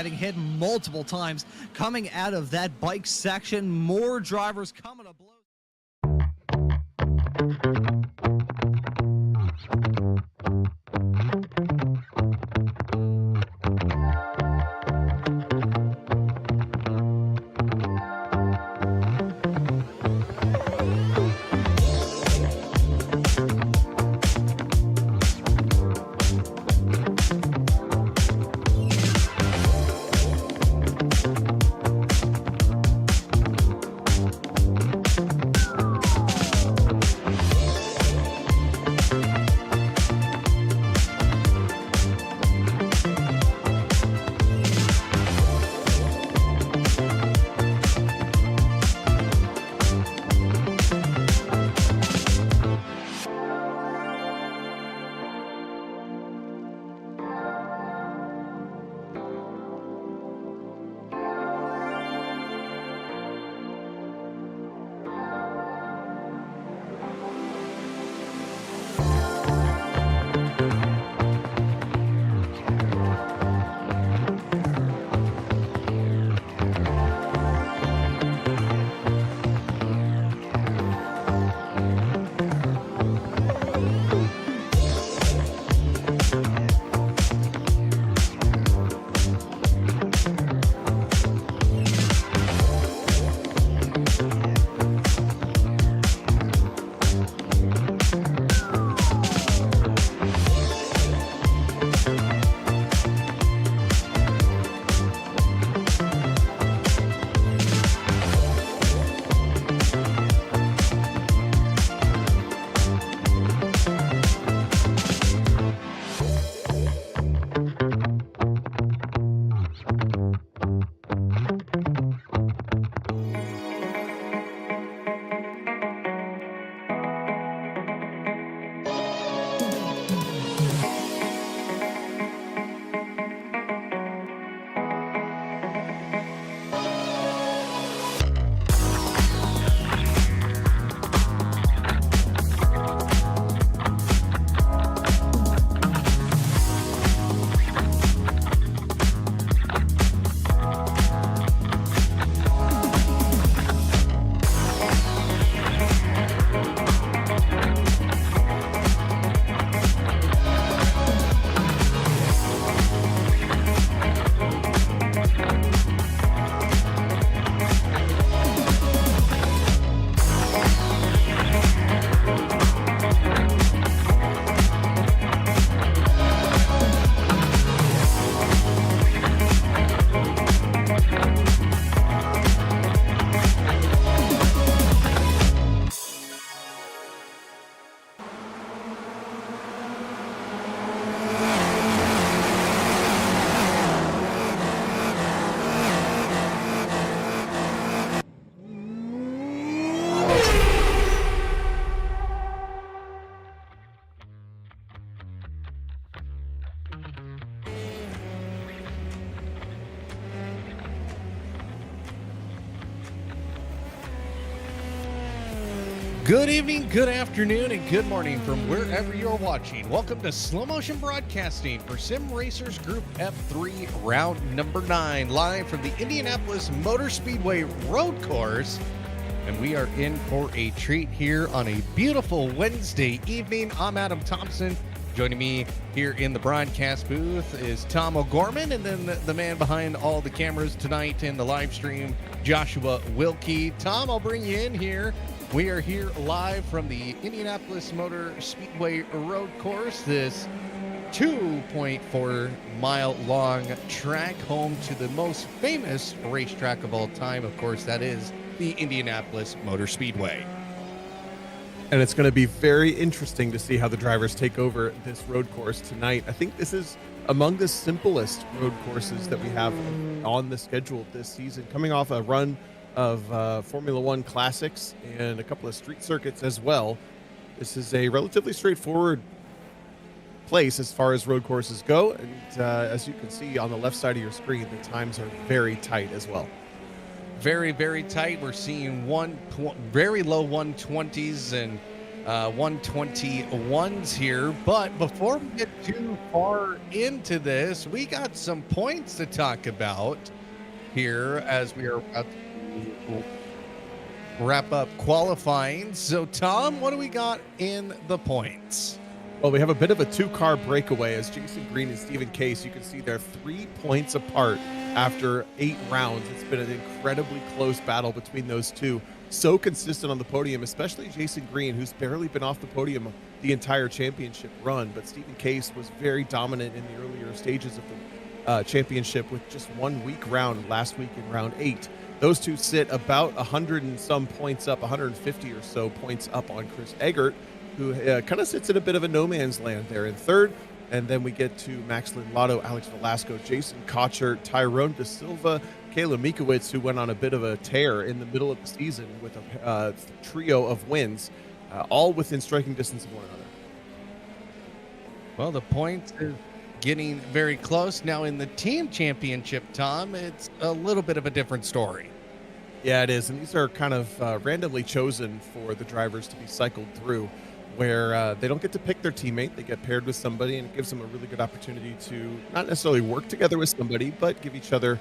getting hit multiple times coming out of that bike section. More drivers coming to blows. Good evening, good afternoon, and good morning from wherever you're watching. Welcome to Slow Motion Broadcasting for Sim Racers Group F3 round number 9, live from the Indianapolis Motor Speedway road course. And we are in for a treat here on a beautiful Wednesday evening. I'm Adam Thompson. Joining me here in the broadcast booth is Tom O'Gorman, and then the man behind all the cameras tonight in the live stream, Joshua Wilkie. Tom, I'll bring you in here. We are here live from the Indianapolis Motor Speedway road course, this 2.4 mile long track home to the most famous racetrack of all time. Of course, that is the Indianapolis Motor Speedway. And it's going to be very interesting to see how the drivers take over this road course tonight. I think this is among the simplest road courses that we have on the schedule this season, coming off a run of Formula One classics and a couple of street circuits as well. This is a relatively straightforward place as far as road courses go. And as you can see on the left side of your screen, the times are very tight as well. Very, very tight. We're seeing very low 120s and 121s here. But before we get too far into this, we got some points to talk about here as we are about to wrap up qualifying. So, Tom, what do we got in the points? Well, we have a bit of a two-car breakaway as Jason Green and Stephen Case. You can see they're 3 points apart after 8 rounds. It's been an incredibly close battle between those two. So consistent on the podium, especially Jason Green, who's barely been off the podium the entire championship run. But Stephen Case was very dominant in the earlier stages of the championship with just 1 week round last week in round 8. Those two sit about 100 and some points up, 150 or so points up on Chris Eggert, who kind of sits in a bit of a no man's land there in third. And then we get to Max Lotto, Alex Velasco, Jason Cotcher, Tyrone De Silva, Kayla Mikowicz, who went on a bit of a tear in the middle of the season with a trio of wins, all within striking distance of one another. Well, the points is getting very close. Now in the team championship, Tom, it's a little bit of a different story. Yeah, it is. And these are kind of randomly chosen for the drivers to be cycled through, where they don't get to pick their teammate. They get paired with somebody, and it gives them a really good opportunity to not necessarily work together with somebody, but give each other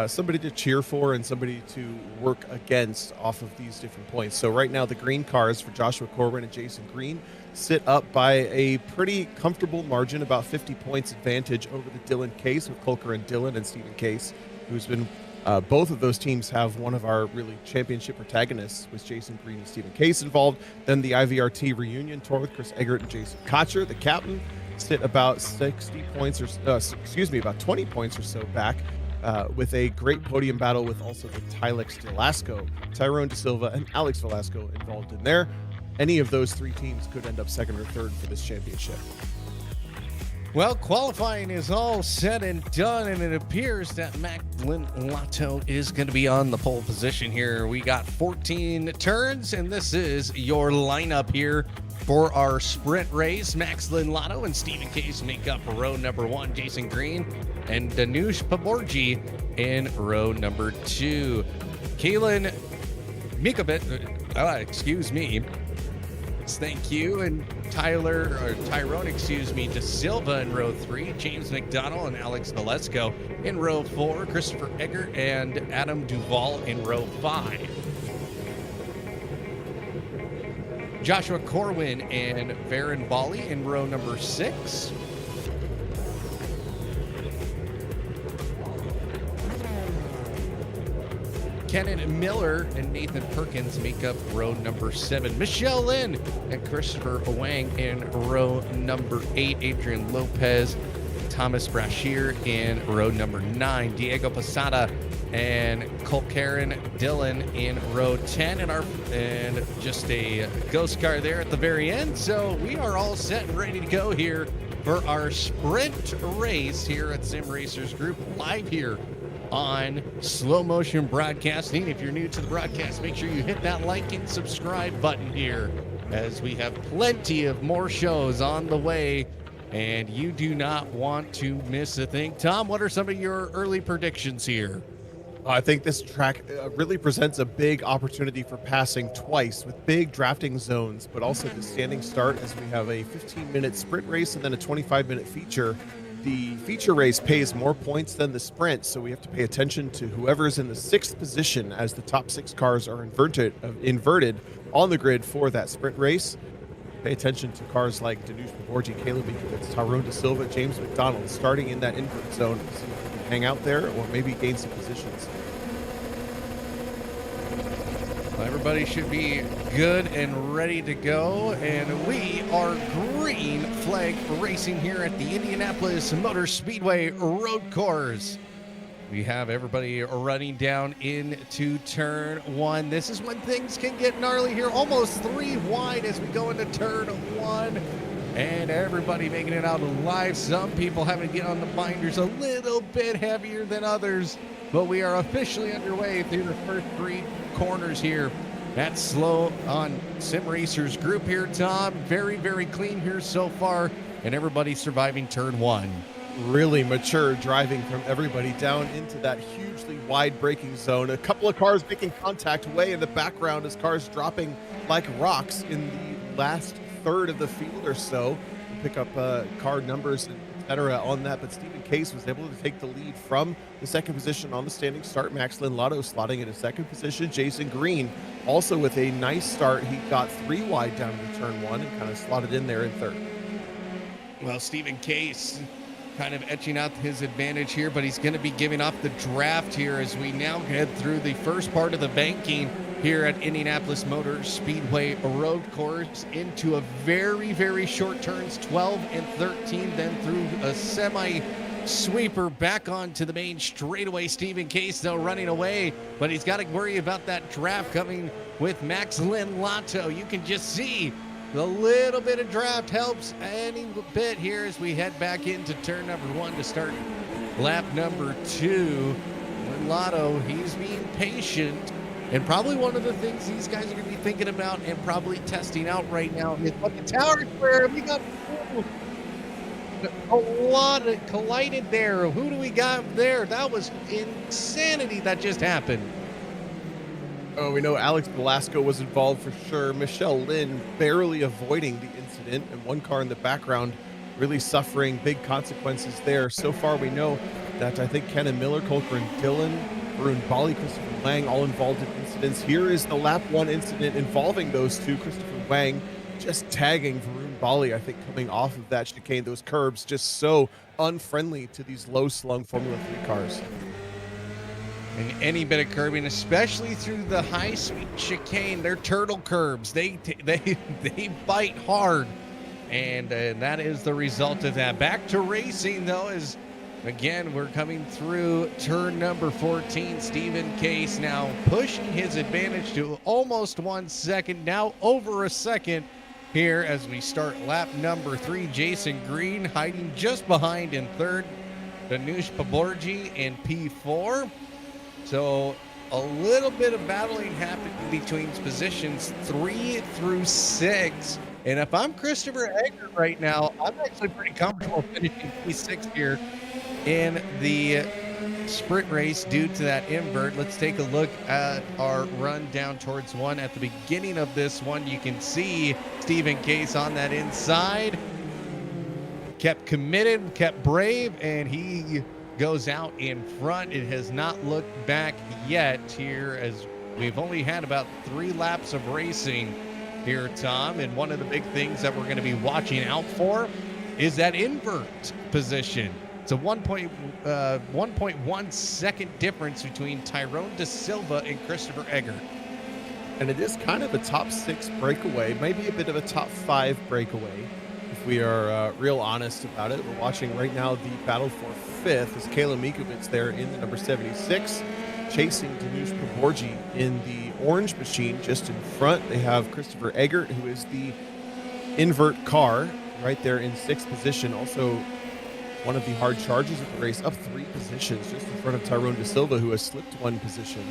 somebody to cheer for and somebody to work against off of these different points. So right now, the green cars for Joshua Corwin and Jason Green sit up by a pretty comfortable margin, about 50 points advantage over the Dylan Case with Colker and Dylan and Stephen Case, who's been both of those teams have one of our really championship protagonists with Jason Green and Stephen Case involved. Then the IVRT reunion tour with Chris Eggert and Jason Cotcher, the captain, sit about 60 points or about 20 points or so back with a great podium battle with also the Tylex Delasco, Tyrone De Silva, and Alex Velasco involved in there. Any of those three teams could end up second or third for this championship. Well, qualifying is all said and done, and it appears that Max Lotto is going to be on the pole position here. We got 14 turns, and this is your lineup here for our sprint race. Max Lotto and Stephen Case make up row number 1, Jason Green and Danush Paborji in row number 2. Kaylin Mikabit, excuse me. Thank you. And Tyrone, De Silva in row 3, James McDonald and Alex Velasco in row 4, Christopher Eggert and Adam Duvall in row 5. Joshua Corwin and Varen Bali in row number 6. Kenan Miller and Nathan Perkins make up row number 7. Michelle Lynn and Christopher Wang in row number 8. Adrian Lopez, Thomas Brashear in row number 9. Diego Posada and Colkaren Dillon in row 10. And just a ghost car there at the very end. So we are all set and ready to go here for our sprint race here at Sim Racers Group, live here on Slow Motion Broadcasting. If you're new to the broadcast, make sure you hit that like and subscribe button here, as we have plenty of more shows on the way, and you do not want to miss a thing. Tom, what are some of your early predictions here? I think this track really presents a big opportunity for passing twice with big drafting zones, but also the standing start, as we have a 15-minute sprint race and then a 25-minute feature. The feature race pays more points than the sprint, so we have to pay attention to whoever's in the 6th position as the top 6 cars are inverted on the grid for that sprint race. Pay attention to cars like Danush Paborji, Caleb Mikowicz, Tyrone De Silva, James McDonald, starting in that invert zone. See if we can hang out there or maybe gain some positions. Well, everybody should be good and ready to go, and we are green flag racing here at the Indianapolis Motor Speedway road course. We have everybody running down into turn 1. This is when things can get gnarly here, almost 3 wide as we go into turn 1, and everybody making it out alive. Some people having to get on the binders a little bit heavier than others, but we are officially underway through the first 3 corners here. That's slow on Sim Racers Group here, Tom. Very, very clean here so far, and everybody surviving turn 1. Really mature driving from everybody down into that hugely wide braking zone. A couple of cars making contact way in the background as cars dropping like rocks in the last third of the field or so, and pick up car numbers and etc. on that. But Stephen Case was able to take the lead from the second position on the standing start. Max Lotto slotting in a second position. Jason Green also with a nice start. He got 3 wide down to turn 1 and kind of slotted in there in third. Well, Stephen Case kind of etching out his advantage here, but he's going to be giving off the draft here as we now head through the first part of the banking here at Indianapolis Motor Speedway road course into a very, very short turns, 12 and 13, then through a semi sweeper back onto the main straightaway. Stephen Case, though, running away, but he's got to worry about that draft coming with Max Lotto. You can just see the little bit of draft helps any bit here as we head back into turn number 1 to start lap number 2. Lotto, he's being patient, and probably one of the things these guys are going to be thinking about and probably testing out right now is what the tower square. We got a lot of collided there. Who do we got there? That was insanity that just happened. Oh, we know Alex Velasco was involved for sure. Michelle Lynn barely avoiding the incident, and one car in the background really suffering big consequences there. So far, we know that I think Kenan Miller, Colquhoun Dillon, Varun Bali, Christopher Wang all involved in incidents. Here is the lap 1 incident involving those two. Christopher Wang just tagging Varun Bali, I think, coming off of that chicane. Those curbs just so unfriendly to these low-slung Formula 3 cars. And any bit of curbing, especially through the high-speed chicane, they're turtle curbs. They bite hard, and that is the result of that. Back to racing, though, as again we're coming through turn number 14. Stephen Case now pushing his advantage to almost 1 second, now over a second here as we start lap number 3. Jason Green hiding just behind in third, Danush Paborji in P4. So a little bit of battling happening between positions 3 through 6. And if I'm Christopher Egger right now, I'm actually pretty comfortable finishing P6 here in the sprint race due to that invert. Let's take a look at our run down towards 1. At the beginning of this one, you can see Stephen Case on that inside. Kept committed, kept brave, and he goes out in front. It has not looked back yet here as we've only had about 3 laps of racing here, Tom. And one of the big things that we're going to be watching out for is that invert position. It's a 1.1 second difference between Tyrone De Silva and Christopher Egger. And it is kind of a top 6 breakaway, maybe a bit of a top 5 breakaway. If we are real honest about it, we're watching right now the battle for 5th as Kayla Mikovits there in the number 76, chasing Danush Paborji in the orange machine just in front. They have Christopher Eggert, who is the invert car, right there in 6th position. Also, one of the hard charges of the race, up 3 positions just in front of Tyrone De Silva, who has slipped 1 position.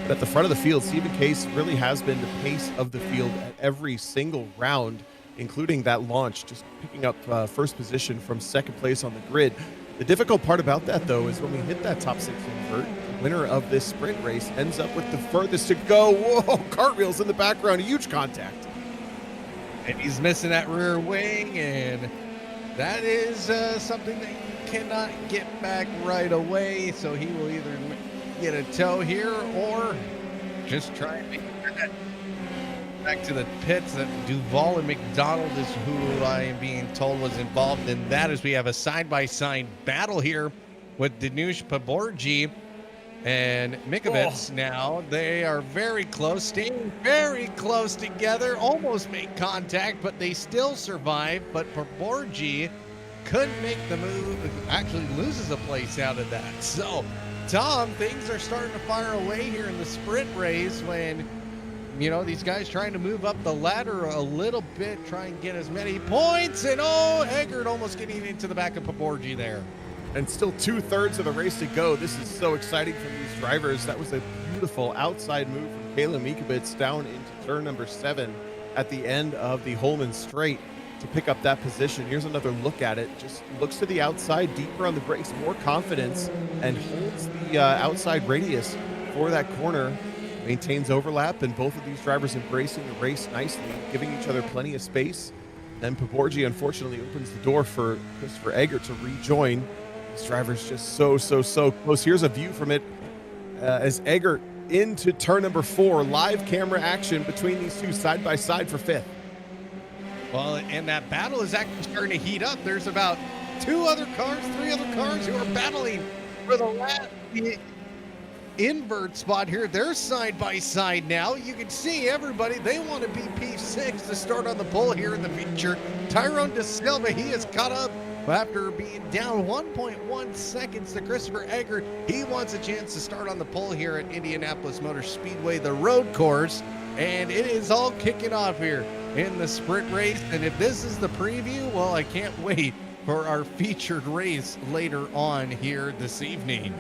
But at the front of the field, Stephen Case really has been the pace of the field at every single round, including that launch, just picking up first position from 2nd place on the grid. The difficult part about that, though, is when we hit that top 6 invert, the winner of this sprint race ends up with the furthest to go. Whoa, cartwheels in the background, a huge contact. And he's missing that rear wing, and that is something that you cannot get back right away. So he will either get a tow here or just try and make that back to the pits. That Duval and McDonald is who I am being told was involved in that, as we have a side-by-side battle here with Danush Paborji and Mikovits. Now they are very close, staying very close together, almost make contact, but they still survive. But Paborji couldn't make the move, actually loses a place out of that. So Tom, things are starting to fire away here in the sprint race when, you know, these guys trying to move up the ladder a little bit, try and get as many points. And Eggert almost getting into the back of Paborji there. And still 2/3 of the race to go. This is so exciting for these drivers. That was a beautiful outside move from Kayla Mikovits down into turn number 7 at the end of the Holman Straight to pick up that position. Here's another look at it. Just looks to the outside, deeper on the brakes, more confidence, and holds the outside radius for that corner. maintains overlap, and both of these drivers embracing the race nicely, giving each other plenty of space. Then Paborgi unfortunately opens the door for Christopher Egger to rejoin. This driver's just so close. Here's a view from it as Egger into turn number 4. Live camera action between these two side by side for 5th. Well, and that battle is actually starting to heat up. There's about 3 other cars who are battling for the invert spot here. They're side by side now. You can see everybody, they want to be P6 to start on the pole here in the feature. Tyrone De Silva, he has caught up after being down 1.1 seconds to Christopher Egger. He wants a chance to start on the pole here at Indianapolis Motor Speedway, the road course, and it is all kicking off here in the sprint race. And if this is the preview, well, I can't wait for our featured race later on here this evening.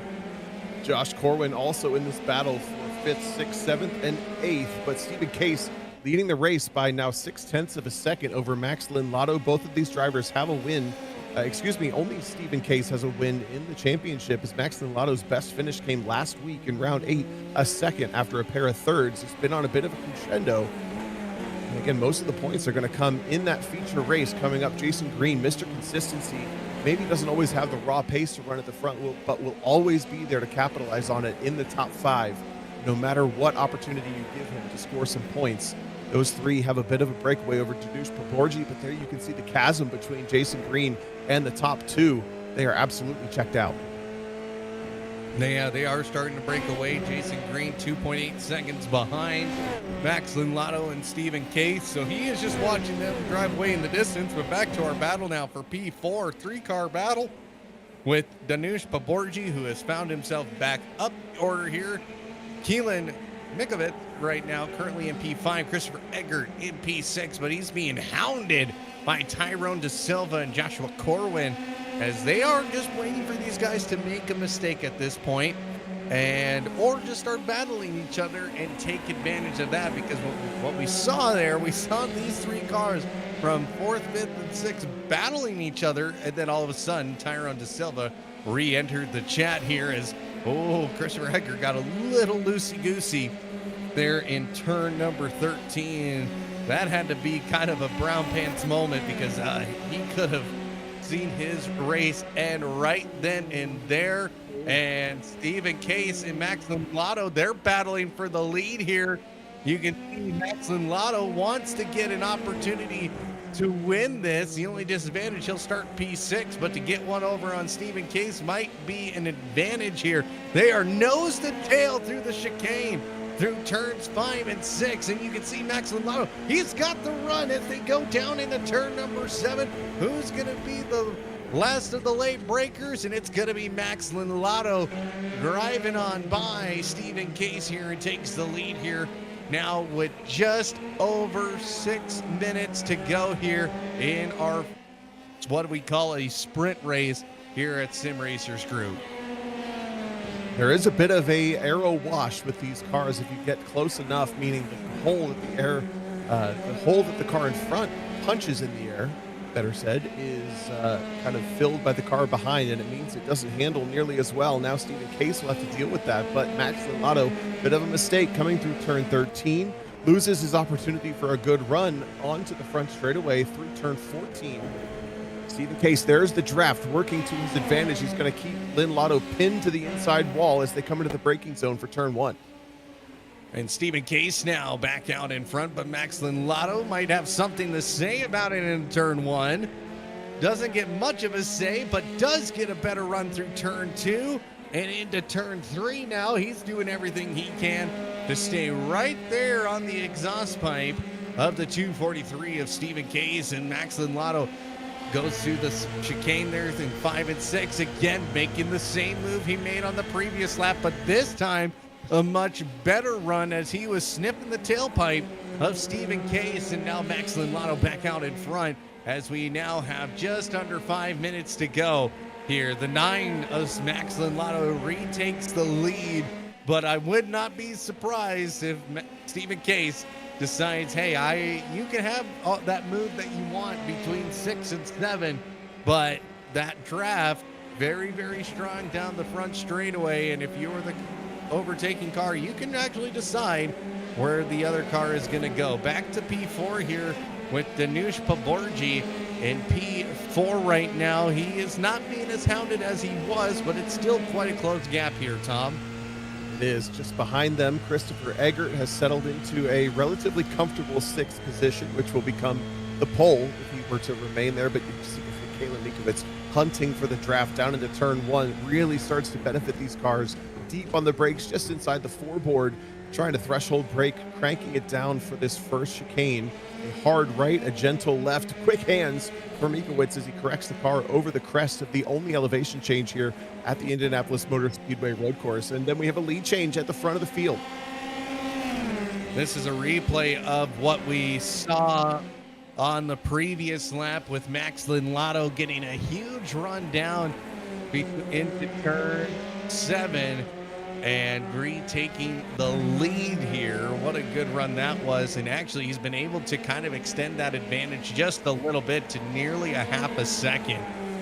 Josh Corwin also in this battle for 5th, 6th, 7th, and 8th, but Stephen Case leading the race by now 0.6 of a second over Max Lindlato. Both of these drivers have a win. Only Stephen Case has a win in the championship, as Max Lindlato's best finish came last week in round 8, a second after a pair of thirds. He's been on a bit of a crescendo. And again, most of the points are going to come in that feature race coming up. Jason Green, Mr. Consistency, maybe doesn't always have the raw pace to run at the front, but will always be there to capitalize on it in the top 5, no matter what opportunity you give him to score some points. Those 3 have a bit of a breakaway over Tadeusz Paborgi, but there you can see the chasm between Jason Green and the top 2. They are absolutely checked out. Yeah, they are starting to break away. Jason Green 2.8 seconds behind Max Lindlato and Stephen Case. So he is just watching them drive away in the distance. But back to our battle now for P4, 3-car battle with Tadeusz Paborgi, who has found himself back up the order here. Keelan Mikovic right now currently in P5. Christopher Egger in P6, but he's being hounded by Tyrone De Silva and Joshua Corwin, as they are just waiting for these guys to make a mistake at this point, or just start battling each other and take advantage of that. Because what we saw there, we saw these 3 cars from 4th, 5th, and 6th battling each other, and then all of a sudden Tyrone De Silva re-entered the chat here as Christopher Egger got a little loosey-goosey there in turn number 13. That had to be kind of a brown pants moment, because he could have seen his race end right then and there. And Stephen Case and Max Lindlato, they're battling for the lead here. You can see Max Lindlato wants to get an opportunity to win this. The only disadvantage, he'll start P6, but to get one over on Stephen Case might be an advantage here. They are nose to tail through the chicane, through turns 5 and 6, and you can see Max Lindlato, he's got the run as they go down into turn number 7. Who's going to be the last of the late breakers? And it's going to be Max Lindlato driving on by Stephen Case here and takes the lead here now with just over 6 minutes to go here in our, what we call a sprint race here at Sim Racers Group. There is a bit of a aero wash with these cars if you get close enough, meaning the hole that the car in front punches in the air, better said, is kind of filled by the car behind, and it means it doesn't handle nearly as well. Now Stephen Case will have to deal with that, but Max Lindlato, bit of a mistake coming through turn 13, loses his opportunity for a good run onto the front straightaway through turn 14. Stephen Case, there's the draft working to his advantage. He's going to keep Lindlato pinned to the inside wall as they come into the braking zone for turn 1. And Stephen Case now back out in front, but Max Lindlato might have something to say about it in turn 1. Doesn't get much of a say, but does get a better run through turn 2 and into turn 3 now. He's doing everything he can to stay right there on the exhaust pipe of the 243 of Stephen Case, and Max Lindlato goes through the chicane there in 5 and 6, again making the same move he made on the previous lap, but this time a much better run as he was sniffing the tailpipe of Stephen Case. And now Max Lindlato back out in front as we now have just under 5 minutes to go here. The 9 of Max Lindlato retakes the lead, but I would not be surprised if Stephen Case decides, hey, you can have that move that you want between 6 and 7, but that draft very, very strong down the front straightaway. And if you're the overtaking car, you can actually decide where the other car is going to go. Back to P4 here with Danush Paborji in P4 right now. He is not being as hounded as he was, but it's still quite a close gap here, Tom. It is. Just behind them, Christopher Eggert has settled into a relatively comfortable 6th position, which will become the pole if he were to remain there. But you can see Kalen Mikovits hunting for the draft down into turn 1 really starts to benefit these cars. Deep on the brakes, just inside the 4-board, trying to threshold brake, cranking it down for this first chicane. A hard right, a gentle left, quick hands for Mikovits as he corrects the car over the crest of the only elevation change here at the Indianapolis Motor Speedway road course. And then we have a lead change at the front of the field. This is a replay of what we saw on the previous lap with Max Lotto getting a huge run down into turn 7 and retaking the lead here. What a good run that was. And actually, he's been able to kind of extend that advantage just a little bit to nearly a half a second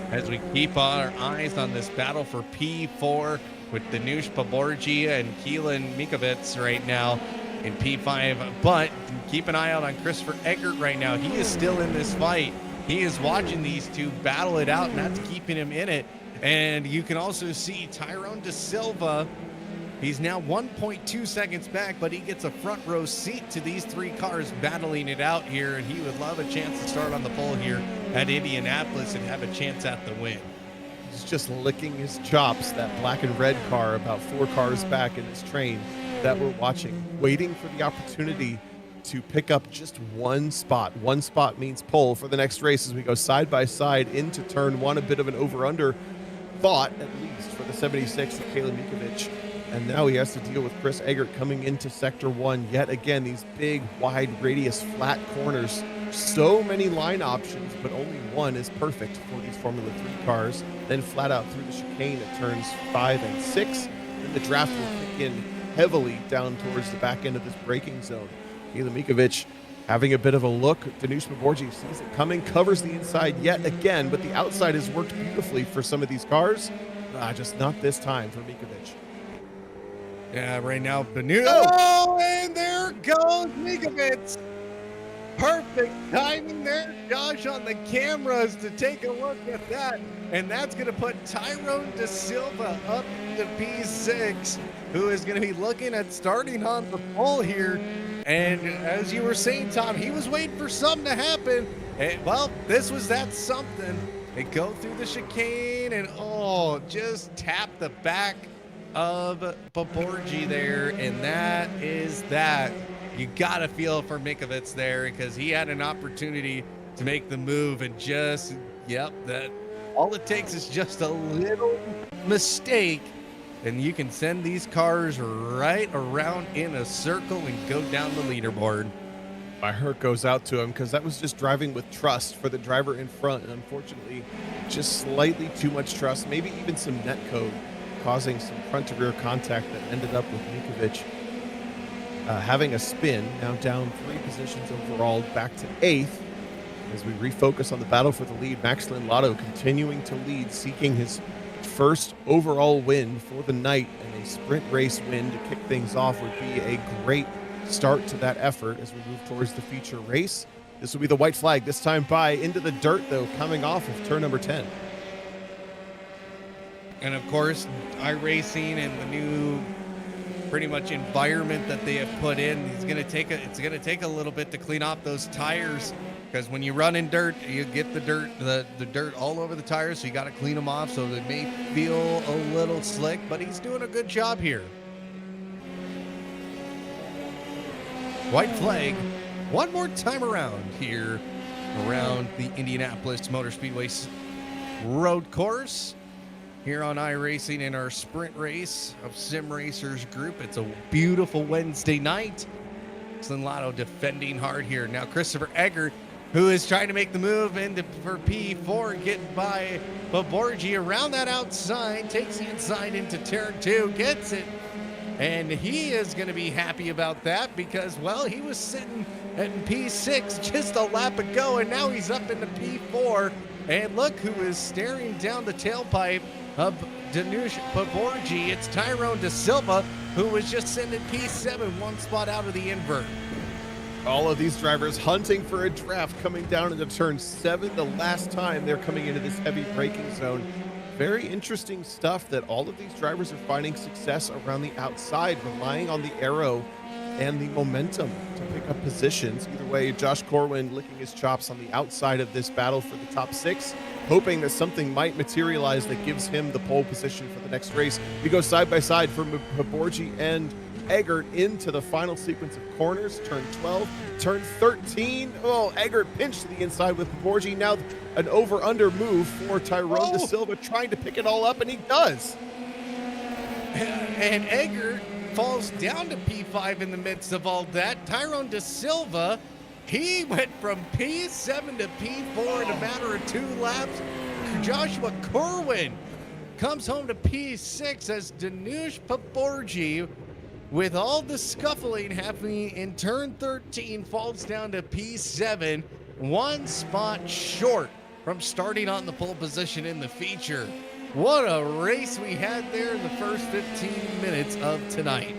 as we keep our eyes on this battle for P4 with Danush Paborji and Keelan Mikovits right now in P5. But keep an eye out on Christopher Eggert right now. He is still in this fight. He is watching these two battle it out, and that's keeping him in it. And you can also see Tyrone De Silva. He's now 1.2 seconds back, but he gets a front row seat to these 3 cars battling it out here, and he would love a chance to start on the pole here at Indianapolis and have a chance at the win. He's just licking his chops, that black and red car about 4 cars back in this train that we're watching, waiting for the opportunity to pick up just 1 spot. 1 spot means pole for the next race as we go side by side into turn 1, a bit of an over-under thought, at least, for the 76 of Kalen Mikovits. And now he has to deal with Chris Eggert coming into sector 1 yet again. These big, wide radius, flat corners. So many line options, but only one is perfect for these Formula 3 cars. Then flat out through the chicane at turns 5 and 6. Then the draft will kick in heavily down towards the back end of this braking zone. Kalen Mikovits having a bit of a look. Danush Paborji sees it coming, covers the inside yet again, but the outside has worked beautifully for some of these cars. Just not this time for Mikovits. Yeah, right now, oh, and there goes Mikovits. Perfect timing there, Josh, on the cameras to take a look at that. And that's going to put Tyrone De Silva up to P6, who is going to be looking at starting on the pole here. And as you were saying, Tom, he was waiting for something to happen. And, well, this was that something. They go through the chicane and, just tap the back of Paborji there, and that is that. You got to feel for Mikovits there because he had an opportunity to make the move and just, that all it takes is just a little mistake and you can send these cars right around in a circle and go down the leaderboard. My heart goes out to him because that was just driving with trust for the driver in front, and unfortunately just slightly too much trust, maybe even some net code, causing some front to rear contact that ended up with Mikovits having a spin, now down 3 positions overall, back to 8th. As we refocus on the battle for the lead, Max Lotto continuing to lead, seeking his first overall win for the night, and a sprint race win to kick things off would be a great start to that effort as we move towards the feature race. This will be the white flag, this time by into the dirt, though, coming off of turn number 10. And of course, iRacing and the new pretty much environment that they have put in, it's going to take a little bit to clean off those tires, because when you run in dirt, you get the dirt all over the tires, so you got to clean them off, so they may feel a little slick, but he's doing a good job here. White flag one more time around here around the Indianapolis Motor Speedway road course here on iRacing in our sprint race of Sim Racers Group. It's a beautiful Wednesday night. Lotto defending hard here. Now Christopher Eggert, who is trying to make the move into for P4, getting by Paborji around that outside, takes the inside into turn 2, gets it. And he is going to be happy about that because, well, he was sitting at P6 just a lap ago, and now he's up into P4. And look who is staring down the tailpipe of Danush Paborji. It's Tyrone De Silva, who was just sitting in P7, one spot out of the invert. All of these drivers hunting for a draft coming down into turn 7, the last time they're coming into this heavy braking zone. Very interesting stuff that all of these drivers are finding success around the outside, relying on the aero and the momentum to pick up positions. Either way, Josh Corwin licking his chops on the outside of this battle for the top 6, hoping that something might materialize that gives him the pole position for the next race. We go side by side from Paborgi and Eggert into the final sequence of corners. Turn 12, turn 13. Oh, Eggert pinched to the inside with Paborgi. Now an over-under move for Tyrone De Silva, trying to pick it all up, and he does. And Eggert falls down to P5 in the midst of all that. Tyrone De Silva, he went from P7 to P4 in a matter of 2 laps. Joshua Corwin comes home to P6 as Danush Paborgi, with all the scuffling happening in turn 13, falls down to P7, 1 spot short from starting on the pole position in the feature. What a race we had there in the first 15 minutes of tonight.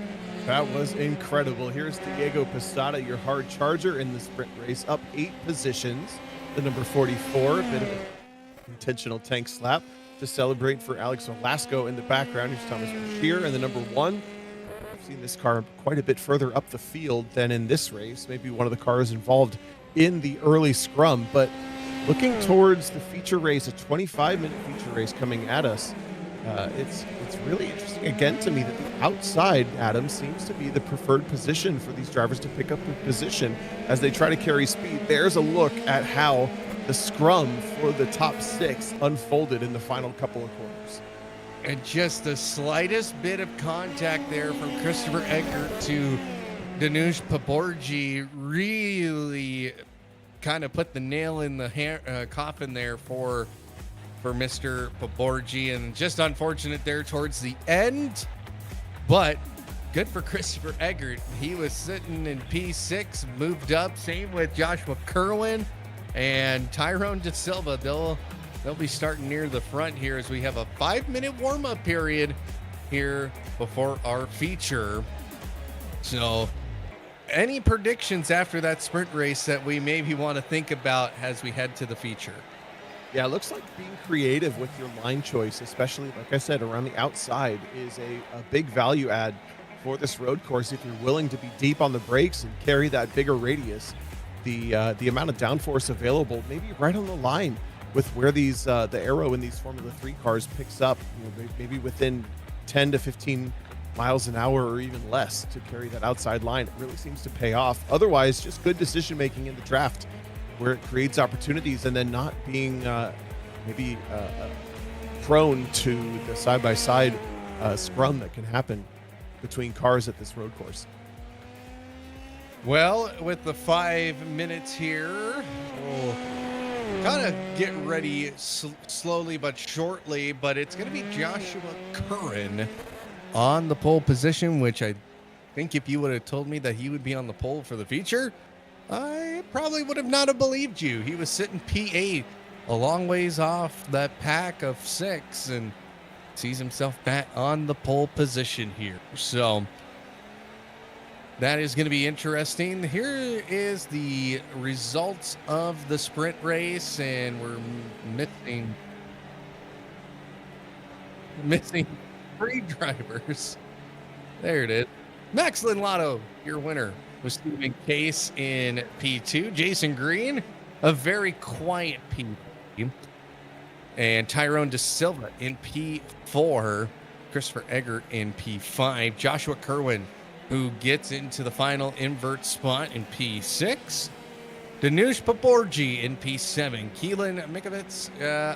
That was incredible. Here's Diego Posada, your hard charger in the sprint race, up 8 positions. The number 44, a bit of an intentional tank slap to celebrate for Alex Velasco in the background. Here's Thomas Bashir, and the number 1. I've seen this car quite a bit further up the field than in this race. Maybe one of the cars involved in the early scrum, but looking towards the feature race, a 25-minute feature race coming at us. It's really interesting again to me that the outside, Adam, seems to be the preferred position for these drivers to pick up the position as they try to carry speed. There's a look at how the scrum for the top 6 unfolded in the final couple of corners. And just the slightest bit of contact there from Christopher Eggert to Danush Paborgi really kind of put the nail in the coffin there for Mr. Paborgi, and just unfortunate there towards the end, but good for Christopher Eggert. He was sitting in P6, moved up. Same with Joshua Kerwin and Tyrone De Silva. They'll be starting near the front here as we have a 5-minute warm-up period here before our feature. So any predictions after that sprint race that we maybe want to think about as we head to the feature? Yeah, it looks like being creative with your line choice, especially, like I said, around the outside, is a big value add for this road course. If you're willing to be deep on the brakes and carry that bigger radius, the amount of downforce available, maybe right on the line with where these the aero in these Formula 3 cars picks up, maybe within 10 to 15 miles an hour or even less to carry that outside line. It really seems to pay off. Otherwise, just good decision making in the draft, where it creates opportunities and then not being prone to the side-by-side scrum that can happen between cars at this road course. Well, with the 5 minutes here, we'll kind of get ready slowly but shortly, but it's going to be Joshua Curran on the pole position, which I think if you would have told me that he would be on the pole for the feature, I probably would have not have believed you. He was sitting P8, a long ways off that pack of 6, and sees himself back on the pole position here. So that is going to be interesting. Here is the results of the sprint race, and we're missing 3 drivers. There it is. Max Lotto, your winner, was Stephen Case in P2. Jason Green, a very quiet P3. And Tyrone De Silva in P4. Christopher Eggert in P5. Joshua Kerwin, who gets into the final invert spot in P6. Danush Paborgi in P7. Keelan Mikovits,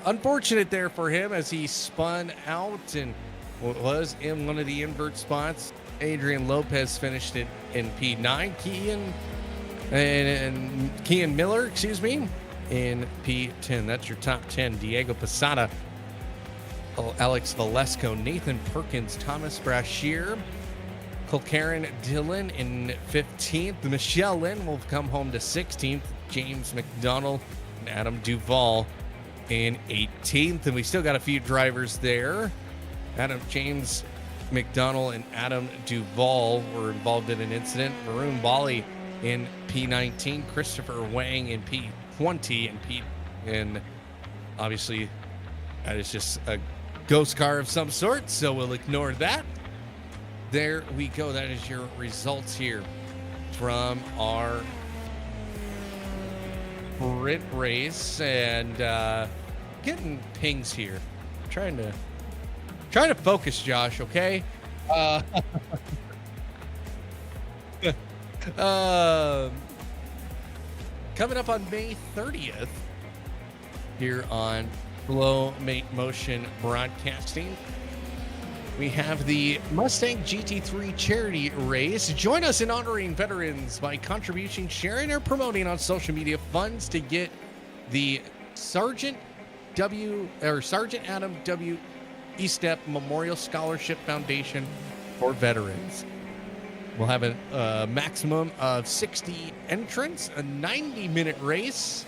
unfortunate there for him as he spun out and was in one of the invert spots. Adrian Lopez finished it in P9. Kean Miller, in P10. That's your top 10. Diego Posada, Alex Velasco, Nathan Perkins, Thomas Brashear, Colcaren Dillon in 15th. Michelle Lynn will come home to 16th. James McDonald and Adam Duvall in 18th. And we still got a few drivers there. Adam James McDonald and Adam Duvall were involved in an incident. Varun Bali in P19, Christopher Wang in P20, and obviously that is just a ghost car of some sort, so we'll ignore that. There we go. That is your results here from our sprint race, and getting pings here. Trying to focus, Josh. Okay. Coming up on May 30th here on Flow Motion Broadcasting, we have the Mustang GT3 charity race. Join us in honoring veterans by contributing, sharing, or promoting on social media funds to get the Sergeant Adam W. Estep Memorial Scholarship Foundation for Veterans. We'll have a maximum of 60 entrants, a 90-minute race.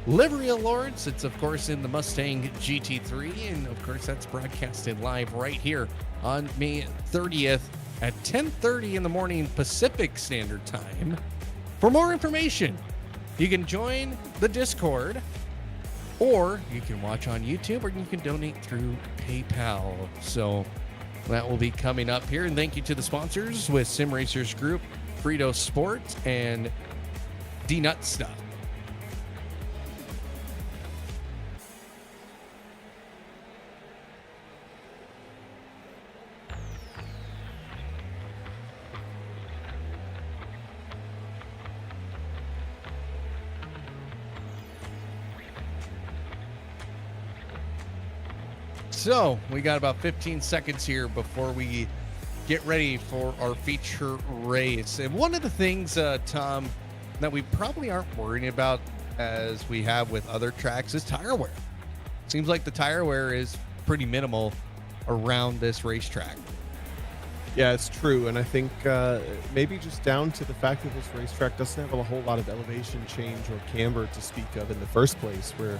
Livery awards, it's of course in the Mustang GT3, and of course that's broadcasted live right here on May 30th at 10:30 in the morning Pacific Standard Time. For more information, you can join the Discord, or you can watch on YouTube, or you can donate through PayPal. So that will be coming up here, and thank you to the sponsors with Sim Racers Group, Frito Sports, and D-Nut Stuff. So we got about 15 seconds here before we get ready for our feature race. And one of the things, Tom, that we probably aren't worrying about as we have with other tracks is tire wear. Seems like the tire wear is pretty minimal around this racetrack. Yeah, it's true. And I think maybe just down to the fact that this racetrack doesn't have a whole lot of elevation change or camber to speak of in the first place, where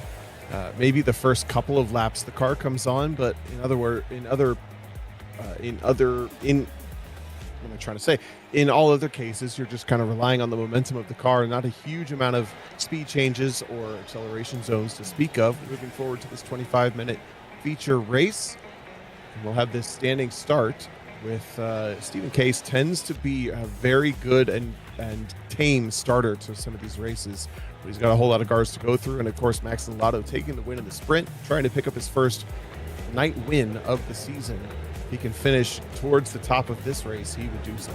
maybe the first couple of laps the car comes on, but in all other cases, you're just kind of relying on the momentum of the car and not a huge amount of speed changes or acceleration zones to speak of. Moving forward to this 25-minute feature race, and we'll have this standing start with Stephen Case. Tends to be a very good and tame starter to some of these races. But he's got a whole lot of cars to go through, and of course Max Lotto taking the win in the sprint, trying to pick up his first night win of the season. If he can finish towards the top of this race, he would do so.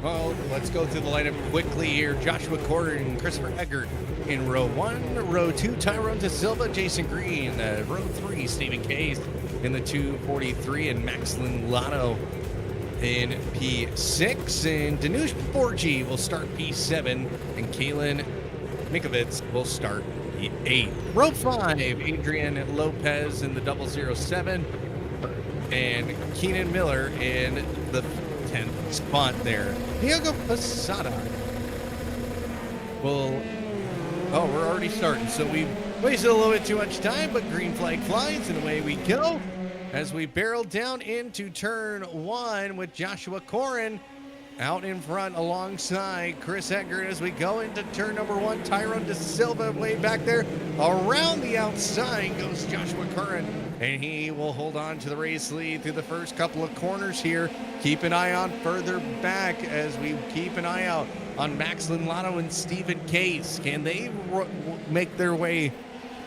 Well, let's go through the lineup quickly here. Joshua Corder and Christopher Eggert in row 1. Row 2, Tyrone De Silva, Jason Green. Row 3, Stephen Case in the 243, and Max Lotto in P6. And Danush Borgi will start P7, and Kaylin Mikovits will start P8. Row 5, Adrian Lopez in the 007, and Keenan Miller in the 10th spot there. Diego Posada will... Oh, we're already starting, so we wasted a little bit too much time, but green flag flies, and away we go as we barrel down into turn 1 with Joshua Corrin out in front alongside Chris Eggert as we go into turn number 1. Tyrone De Silva way back there. Around the outside goes Joshua Corrin, and he will hold on to the race lead through the first couple of corners here. Keep an eye on further back as we keep an eye out on Max Lotto and Stephen Case. Can they make their way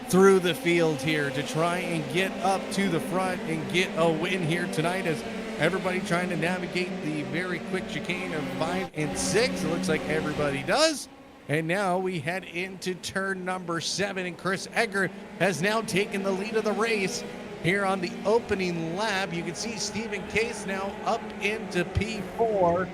through the field here to try and get up to the front and get a win here tonight, as everybody trying to navigate the very quick chicane of 5 and 6. It looks like everybody does. And now we head into turn number 7, and Chris Eggert has now taken the lead of the race here on the opening lap. You can see Stephen Case now up into P4,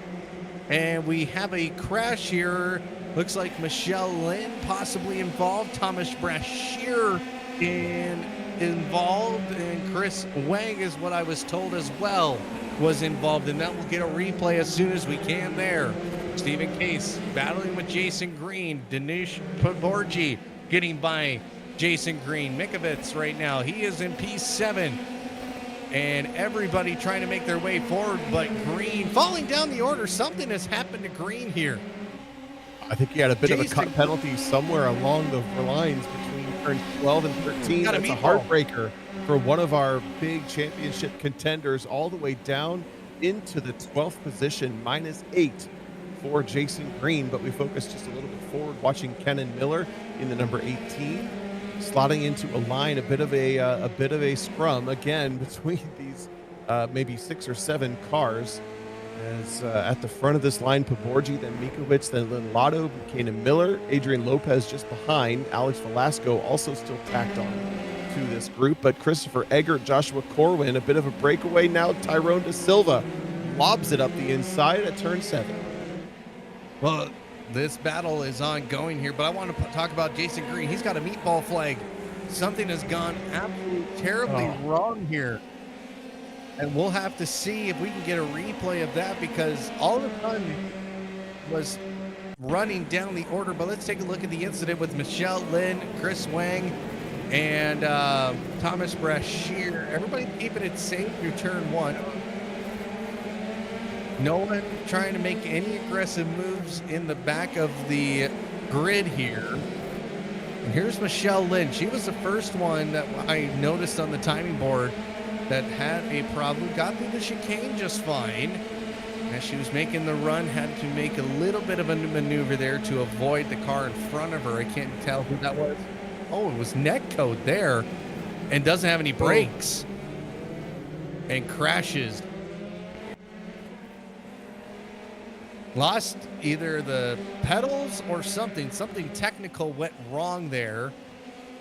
and we have a crash here. Looks like Michelle Lynn possibly involved, Thomas Brashear involved, and Chris Wang is what I was told as well was involved, and that will get a replay as soon as we can there. Stephen Case battling with Jason Green. Danush Borgi getting by Jason Green. Mikovits right now, he is in P7. and everybody trying to make their way forward, but Green falling down the order. Something has happened to Green here. I think he had a bit of a Jason- cut penalty somewhere along the lines between turns 12 and 13. Got a That's a meatball. heartbreaker for one of our big championship contenders, all the way down into the 12th position, -8 for Jason Green. But we focus just a little bit forward, watching Kenan Miller in the number 18, slotting into a line, a bit of a scrum again between these maybe 6 or 7 cars. As at the front of this line, Paborgi, then Mikovic, then Lotto, Kenan Miller, Adrian Lopez just behind, Alex Velasco also still tacked on to this group, but Christopher Eggert, Joshua Corwin, a bit of a breakaway now. Tyrone De Silva lobs it up the inside at turn 7. Well, this battle is ongoing here, but I want to talk about Jason Green. He's got a meatball flag. Something has gone absolutely terribly wrong here. And we'll have to see if we can get a replay of that, because all of a sudden was running down the order. But let's take a look at the incident with Michelle Lynn, Chris Wang, and Thomas Brashear. Everybody keeping it safe through turn 1. No one trying to make any aggressive moves in the back of the grid here. And here's Michelle Lynn. She was the first one that I noticed on the timing board that had a problem. Got through the chicane just fine. As she was making the run, had to make a little bit of a maneuver there to avoid the car in front of her. I can't tell who that was. Oh, it was Netcode there, and doesn't have any brakes, and crashes. Lost either the pedals or something. Something technical went wrong there.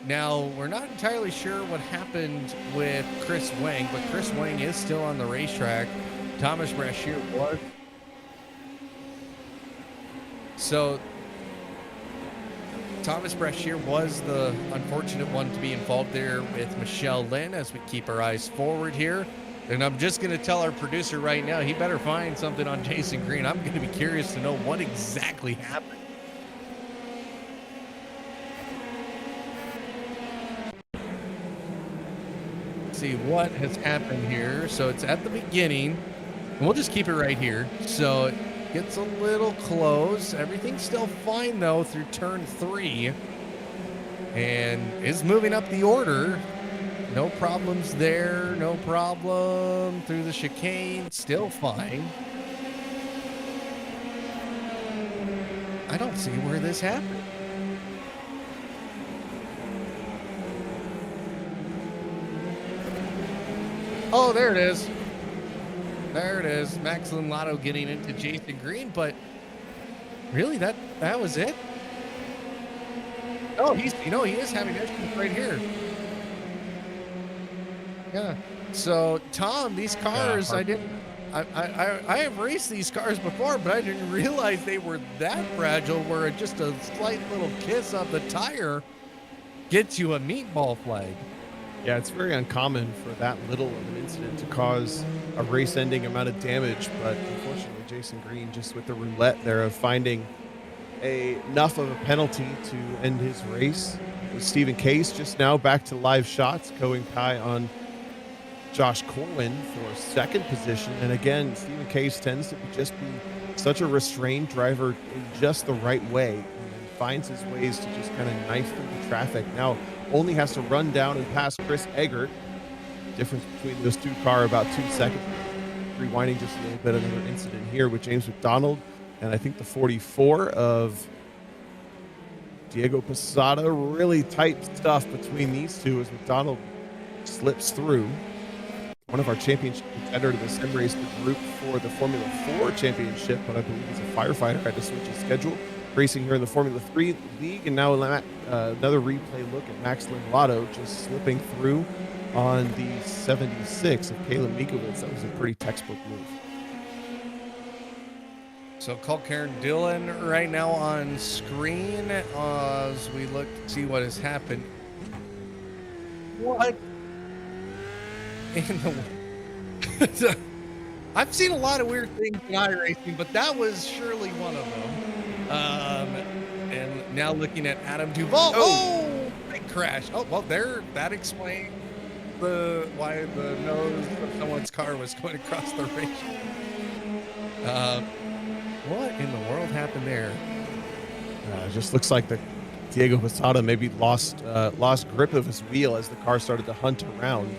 Now, we're not entirely sure what happened with Chris Wang, but Chris Wang is still on the racetrack. Thomas Brashear was. So, Thomas Brashear was the unfortunate one to be involved there with Michelle Lynn, as we keep our eyes forward here. And I'm just going to tell our producer right now, he better find something on Jason Green. I'm going to be curious to know what exactly happened. See what has happened here. So it's at the beginning, and we'll just keep it right here. So it gets a little close. Everything's still fine though through turn 3, and is moving up the order. No problems there. No problem through the chicane. Still fine. I don't see where this happened. Oh, there it is. There it is. Max Lotto getting into Jason Green, but really, that was it. Oh, he is having issues right here. Yeah. So Tom, these cars, I have raced these cars before, but I didn't realize they were that fragile, where just a slight little kiss of the tire gets you a meatball flag. Yeah, it's very uncommon for that little of an incident to cause a race-ending amount of damage, but unfortunately, Jason Green just with the roulette there of finding enough of a penalty to end his race. With Stephen Case just now back to live shots, going high on Josh Corwin for second position. And again, Stephen Case tends to just be such a restrained driver in just the right way, and finds his ways to just kind of knife through the traffic. Now only has to run down and pass Chris Eggert. Difference between those two cars about 2 seconds. Rewinding just a little bit, another incident here with James McDonald, and I think the 44 of Diego Posada. Really tight stuff between these two as McDonald slips through. One of our championship contender to the sim race group for the Formula 4 championship, but I believe he's a firefighter. Had to switch his schedule. Racing here in the Formula 3 league, and now another replay look at Max Lotto just slipping through on the 76 of Caleb Mikovic. That was a pretty textbook move. So Cole Karen Dillon right now on screen as we look to see what has happened. What in the I've seen a lot of weird things in iRacing, but that was surely one of them. And now looking at Adam Duvall. Oh, big crash. Oh, well, that explains the nose of someone's car was going across the race. What in the world happened there? It just looks like the Diego Posada maybe lost grip of his wheel as the car started to hunt around.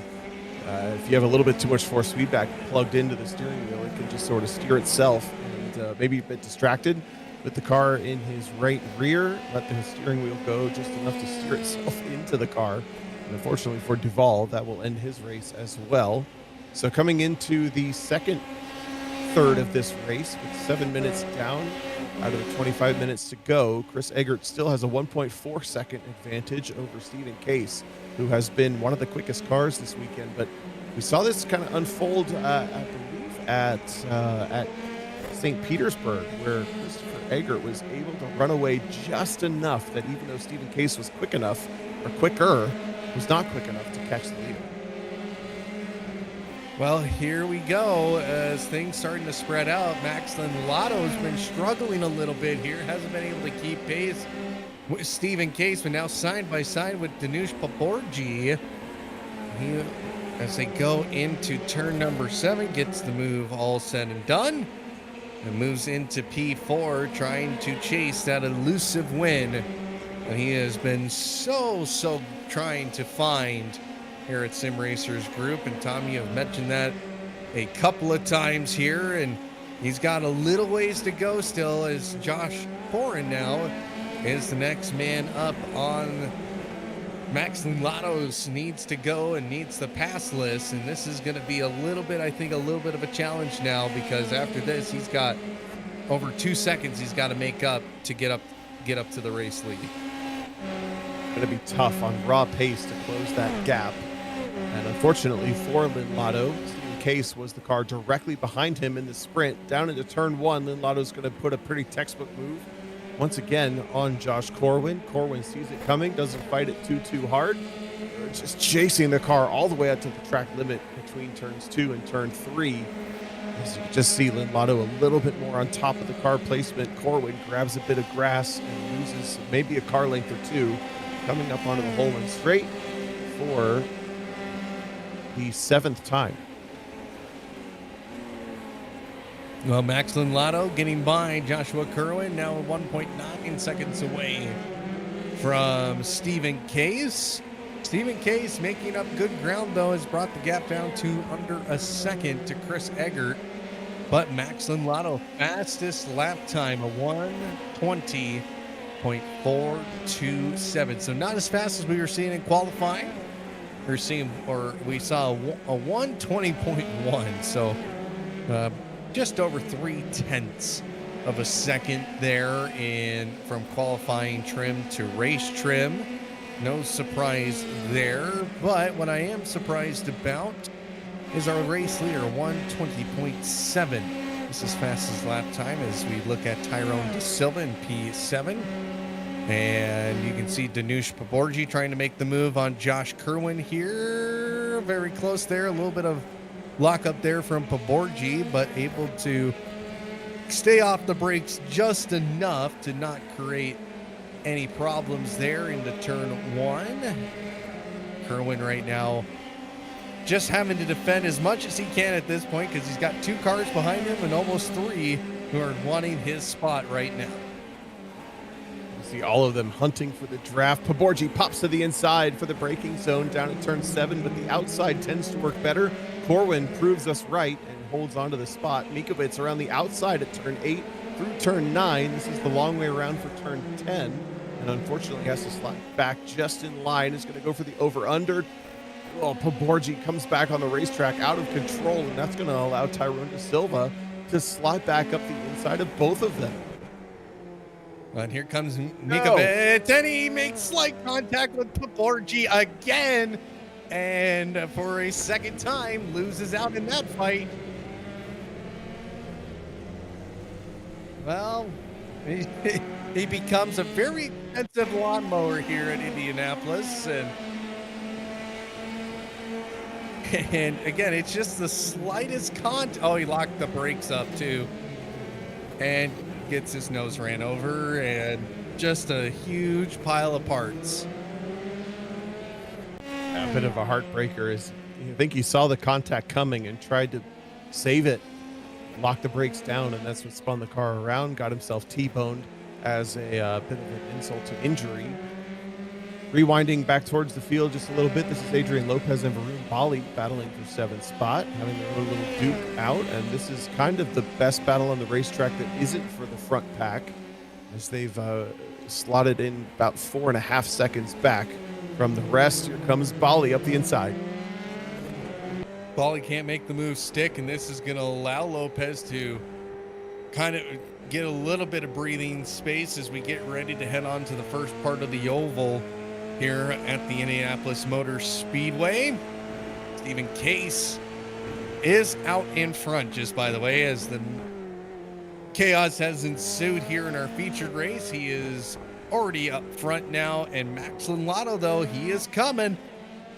If you have a little bit too much force feedback plugged into the steering wheel, it can just sort of steer itself and maybe a bit distracted with the car in his right rear, let the steering wheel go just enough to steer itself into the car. And unfortunately for Duval, that will end his race as well. So coming into the second third of this race with 7 minutes down out of the 25 minutes to go, Chris Eggert still has a 1.4 second advantage over Stephen Case, who has been one of the quickest cars this weekend. But we saw this kind of unfold, I believe, at St. Petersburg, where Christopher Eggert was able to run away just enough that even though Stephen Case was quick enough, or quicker, was not quick enough to catch the lead. Well, here we go as things starting to spread out. Max Lotto's been struggling a little bit here, hasn't been able to keep pace with Stephen Case, but now side by side with Danush Paborji. As they go into turn number 7, gets the move all said and done, and moves into P4, trying to chase that elusive win that he has been so trying to find here at Sim Racers Group. And Tom, you have mentioned that a couple of times here, and he's got a little ways to go still, as Josh Foran now is the next man up on Max Lotto's needs to go and needs the pass list. And this is going to be a little bit, I think, a little bit of a challenge now, because after this he's got over 2 seconds he's got to make up to get up to the race lead. Going to be tough on raw pace to close that gap. And unfortunately for Lynn Lotto, Stephen Case was the car directly behind him in the sprint. Down into turn 1, Lynn Lotto's going to put a pretty textbook move once again on Josh Corwin. Corwin sees it coming, doesn't fight it too hard. Just chasing the car all the way out to the track limit between turns 2 and turn 3. As you can just see Lynn Lotto a little bit more on top of the car placement. Corwin grabs a bit of grass and loses maybe a car length or 2, coming up onto the Holman straight for the 7th time. Well, Max Lotto getting by Joshua Kerwin, now 1.9 seconds away from Stephen Case. Stephen Case making up good ground, though, has brought the gap down to under a second to Chris Eggert. But Max Lotto, fastest lap time, a 1:20.427. So not as fast as we were seeing in qualifying. We saw a 1:20.1. So just over 0.3 of a second there from qualifying trim to race trim. No surprise there. But what I am surprised about is our race leader, 1:20.7. This is fastest lap time as we look at Tyrone De Silva in P7. And you can see Danush Paborji trying to make the move on Josh Kerwin here. Very close there. A little bit of lock up there from Paborji, but able to stay off the brakes just enough to not create any problems there into turn 1. Kerwin right now just having to defend as much as he can at this point, because he's got 2 cars behind him and almost 3 who are wanting his spot right now. See all of them hunting for the draft. Paborji pops to the inside for the braking zone down at turn 7, but the outside tends to work better. Corwin proves us right and holds onto the spot. Mikovic around the outside at turn 8 through turn 9. This is the long way around for turn 10, and unfortunately has to slide back just in line. Is going to go for the over-under. Well, Paborji comes back on the racetrack out of control, and that's going to allow Tyrone De Silva to slide back up the inside of both of them. And here comes Mikovic, and he makes slight contact with Paborji again, and for a second time loses out in that fight. Well, he becomes a very expensive lawnmower here at Indianapolis, and again, it's just the slightest oh, he locked the brakes up too, and gets his nose ran over, and just a huge pile of parts. bit of a heartbreaker. Is I think he saw the contact coming and tried to save it, lock the brakes down, and that's what spun the car around, got himself T-boned as a bit of an insult to injury. Rewinding back towards the field just a little bit, this is Adrian Lopez and Varun Bali battling for 7th spot, having their own little duke out, and this is kind of the best battle on the racetrack that isn't for the front pack, as they've slotted in about 4.5 seconds back from the rest. Here comes Bali up the inside. Bali can't make the move stick, and this is going to allow Lopez to kind of get a little bit of breathing space as we get ready to head on to the first part of the oval here at the Indianapolis Motor Speedway. Stephen Case is out in front, just by the way, as the chaos has ensued here in our featured race. He is already up front now, and Max Lotto, though, he is coming.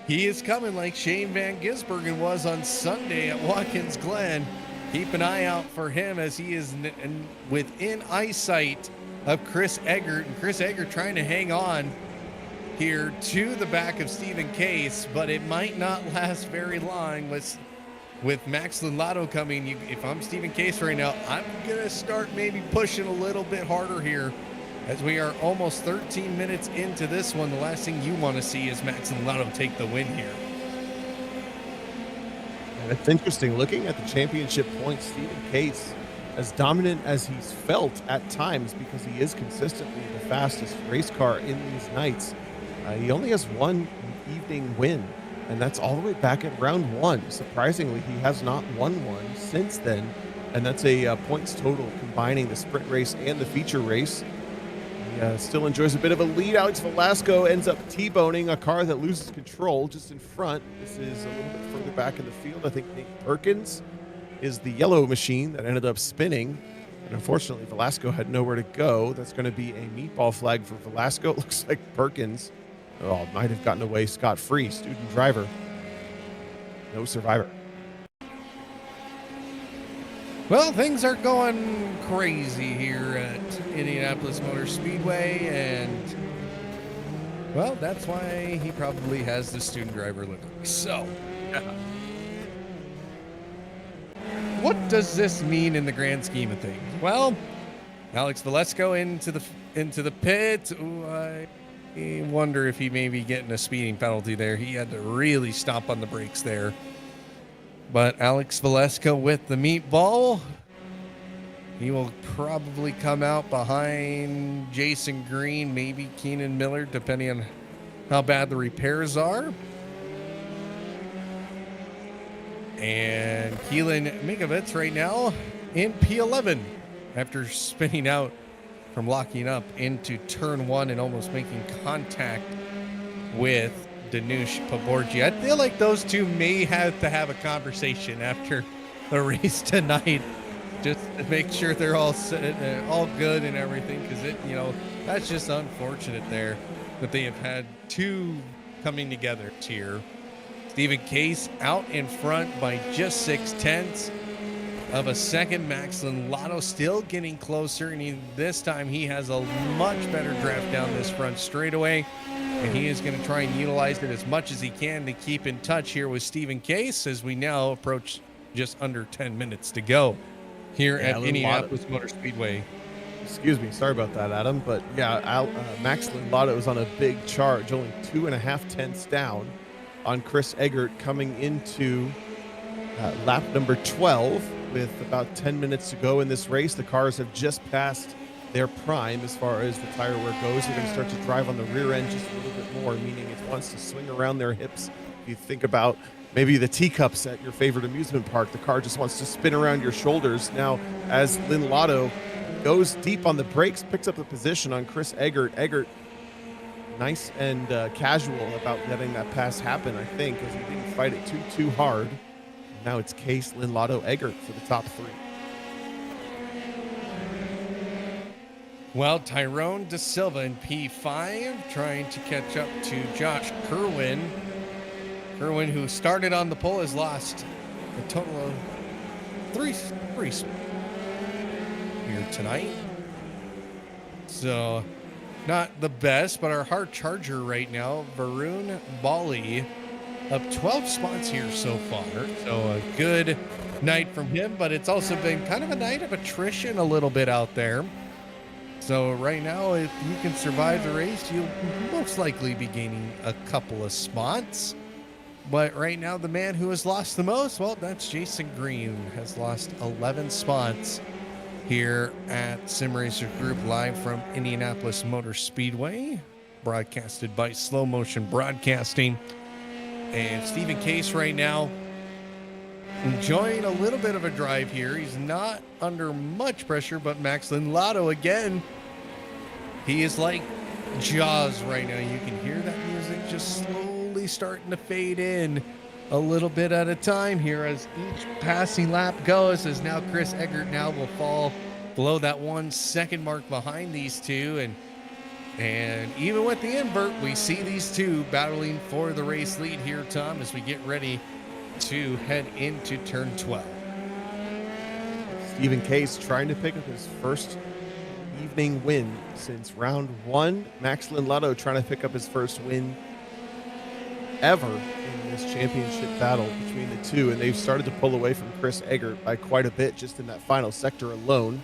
He is coming like Shane Van Gisbergen was on Sunday at Watkins Glen. Keep an eye out for him as he is within eyesight of Chris Eggert. And Chris Eggert trying to hang on here to the back of Stephen Case, but it might not last very long with Max Lotto coming. If I'm Stephen Case right now, I'm going to start maybe pushing a little bit harder here, as we are almost 13 minutes into this one. The last thing you want to see is Max Lotto take the win here. And it's interesting, looking at the championship points, Stephen Case, as dominant as he's felt at times, because he is consistently the fastest race car in these nights, he only has one evening win, and that's all the way back at round 1. Surprisingly, he has not won one since then, and that's a points total combining the sprint race and the feature race. He still enjoys a bit of a lead. Alex Velasco ends up T-boning a car that loses control just in front. This is a little bit further back in the field. I think Nate Perkins is the yellow machine that ended up spinning. And unfortunately, Velasco had nowhere to go. That's going to be a meatball flag for Velasco. It looks like Perkins might have gotten away scot-free. Student driver. No survivor. Well, things are going crazy here at Indianapolis Motor Speedway, and, well, that's why he probably has the student driver livery. So, what does this mean in the grand scheme of things? Well, Alex Velasco into the pit. Ooh, I wonder if he may be getting a speeding penalty there. He had to really stomp on the brakes there. But Alex Velasco with the meatball. He will probably come out behind Jason Green, maybe Keenan Miller, depending on how bad the repairs are. And Keelan Mikovits right now in P11 after spinning out from locking up into turn 1 and almost making contact with Danush Paborji. I feel like those two may have to have a conversation after the race tonight, just to make sure they're all good and everything, because that's just unfortunate there that they have had two coming together here. Stephen Case out in front by just 0.6 of a second. Max Lotto still getting closer, and this time he has a much better draft down this front straightaway. And he is going to try and utilize it as much as he can to keep in touch here with Stephen Case as we now approach just under 10 minutes to go here at Indianapolis Motor Speedway. Excuse me, sorry about that, Adam. But yeah, Max Lotto is on a big charge, only 2.5 tenths down on Chris Eggert coming into lap number 12 with about 10 minutes to go in this race. The cars have just passed their prime as far as the tire wear goes. They're going to start to drive on the rear end just a little bit more, meaning it wants to swing around their hips. If you think about maybe the teacups at your favorite amusement park, the car just wants to spin around your shoulders. Now, as Lynn Lotto goes deep on the brakes, picks up the position on Chris Eggert. Eggert, nice and casual about letting that pass happen, I think, as he didn't fight it too hard. Now it's Case, Lynn Lotto, Eggert for the top 3. Well, Tyrone De Silva in P5 trying to catch up to Josh Kerwin. Kerwin, who started on the pole, has lost a total of three here tonight. So, not the best, but our hard charger right now, Varun Bali, up 12 spots here so far. So a good night from him, but it's also been kind of a night of attrition a little bit out there. So right now, if you can survive the race, you'll most likely be gaining a couple of spots. But right now, the man who has lost the most, well, that's Jason Green, has lost 11 spots here at Sim Racer Group, live from Indianapolis Motor Speedway, broadcasted by Slow Motion Broadcasting. And Stephen Case right now enjoying a little bit of a drive here. He's not under much pressure, but Max Lotto again, he is like Jaws right now. You can hear that music just slowly starting to fade in a little bit at a time here as each passing lap goes, as now Chris Eggert now will fall below that 1 second mark behind these two. And even with the invert, we see these two battling for the race lead here, Tom, as we get ready to head into turn 12. Stephen Case trying to pick up his first evening win since round 1. Max Lotto trying to pick up his first win ever in this championship battle between the two, and they've started to pull away from Chris Eggert by quite a bit just in that final sector alone.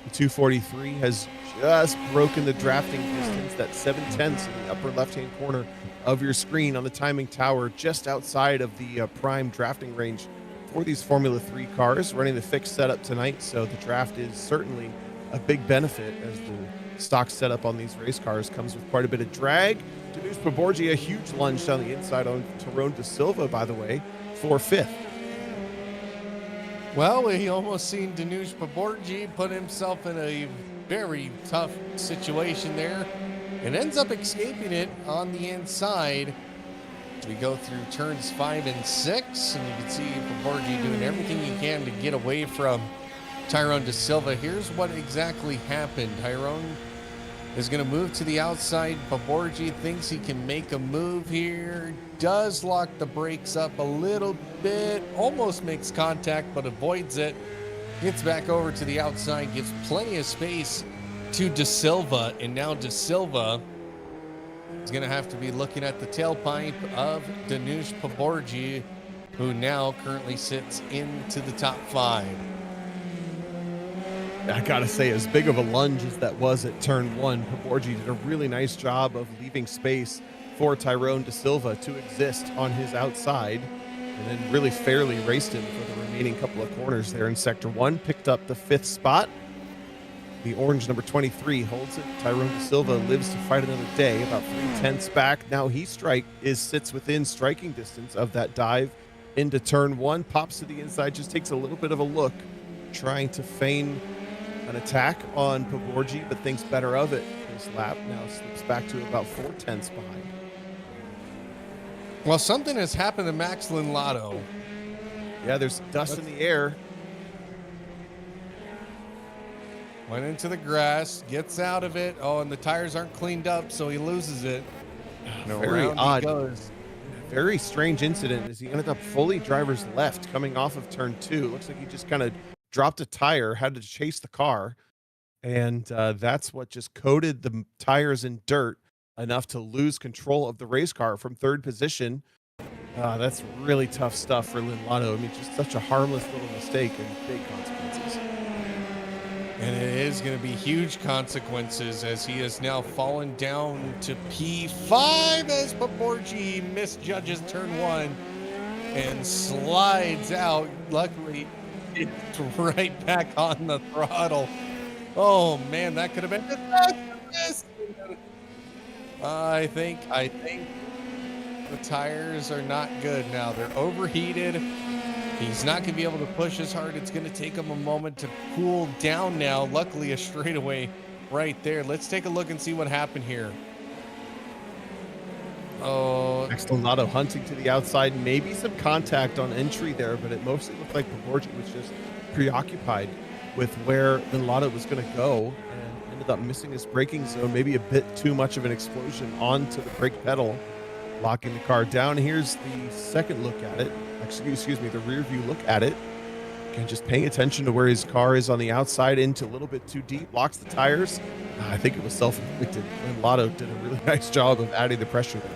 The 243 has just broken the drafting distance, that 7/10 in the upper left-hand corner of your screen on the timing tower, just outside of the prime drafting range for these Formula 3 cars, running the fixed setup tonight. So the draft is certainly a big benefit, as the stock setup on these race cars comes with quite a bit of drag. Danush Paborgi, a huge lunge down the inside on Tyrone De Silva, by the way, for 5th. Well, he almost seen Danush Paborgi put himself in a very tough situation there and ends up escaping it on the inside. We go through turns 5 and 6, and you can see Paborgi doing everything he can to get away from Tyrone De Silva. Here's what exactly happened. Tyrone is going to move to the outside. Paborgi thinks he can make a move here, does lock the brakes up a little bit, almost makes contact but avoids it, gets back over to the outside, gives plenty of space to De Silva, and now De Silva is going to have to be looking at the tailpipe of Danush Paborgi, who now currently sits into the top 5. I gotta say, as big of a lunge as that was at turn 1, Paborgi did a really nice job of leaving space for Tyrone De Silva to exist on his outside, and then really fairly raced him for the remaining couple of corners there in sector 1. Picked up the 5th spot. The orange number 23 holds it. Tyrone De Silva lives to fight another day, about 3/10 back. Now he sits within striking distance of that dive into turn 1, pops to the inside, just takes a little bit of a look, trying to feign an attack on Paborgi, but thinks better of it. This lap now slips back to about 4/10 behind. Well, something has happened to Max Lotto. Yeah, there's dust in the air. Went into the grass, gets out of it. Oh, and the tires aren't cleaned up, so he loses it. And Very around odd. he goes. Very strange incident as he ended up fully driver's left coming off of turn 2. Looks like he just kind of dropped a tire, had to chase the car, and that's what just coated the tires in dirt enough to lose control of the race car from 3rd position. That's really tough stuff for Lotto. I mean, just such a harmless little mistake and big consequences. And it is going to be huge consequences, as he has now fallen down to P5 as Paborgi misjudges turn 1 and slides out. Luckily, it's right back on the throttle. Oh man, that could have been disastrous. I think the tires are not good now. They're overheated. He's not going to be able to push as hard. It's going to take him a moment to cool down now. Luckily, a straightaway right there. Let's take a look and see what happened here. Oh, Max Lotto hunting to the outside, maybe some contact on entry there, but it mostly looked like Paborgi was just preoccupied with where Lotto was going to go and ended up missing his braking zone. Maybe a bit too much of an explosion onto the brake pedal, locking the car down. Here's the second look at it. Excuse me, the rear view look at it. Again, just paying attention to where his car is on the outside, into a little bit too deep, locks the tires. I think it was self-inflicted, and Lotto did a really nice job of adding the pressure there.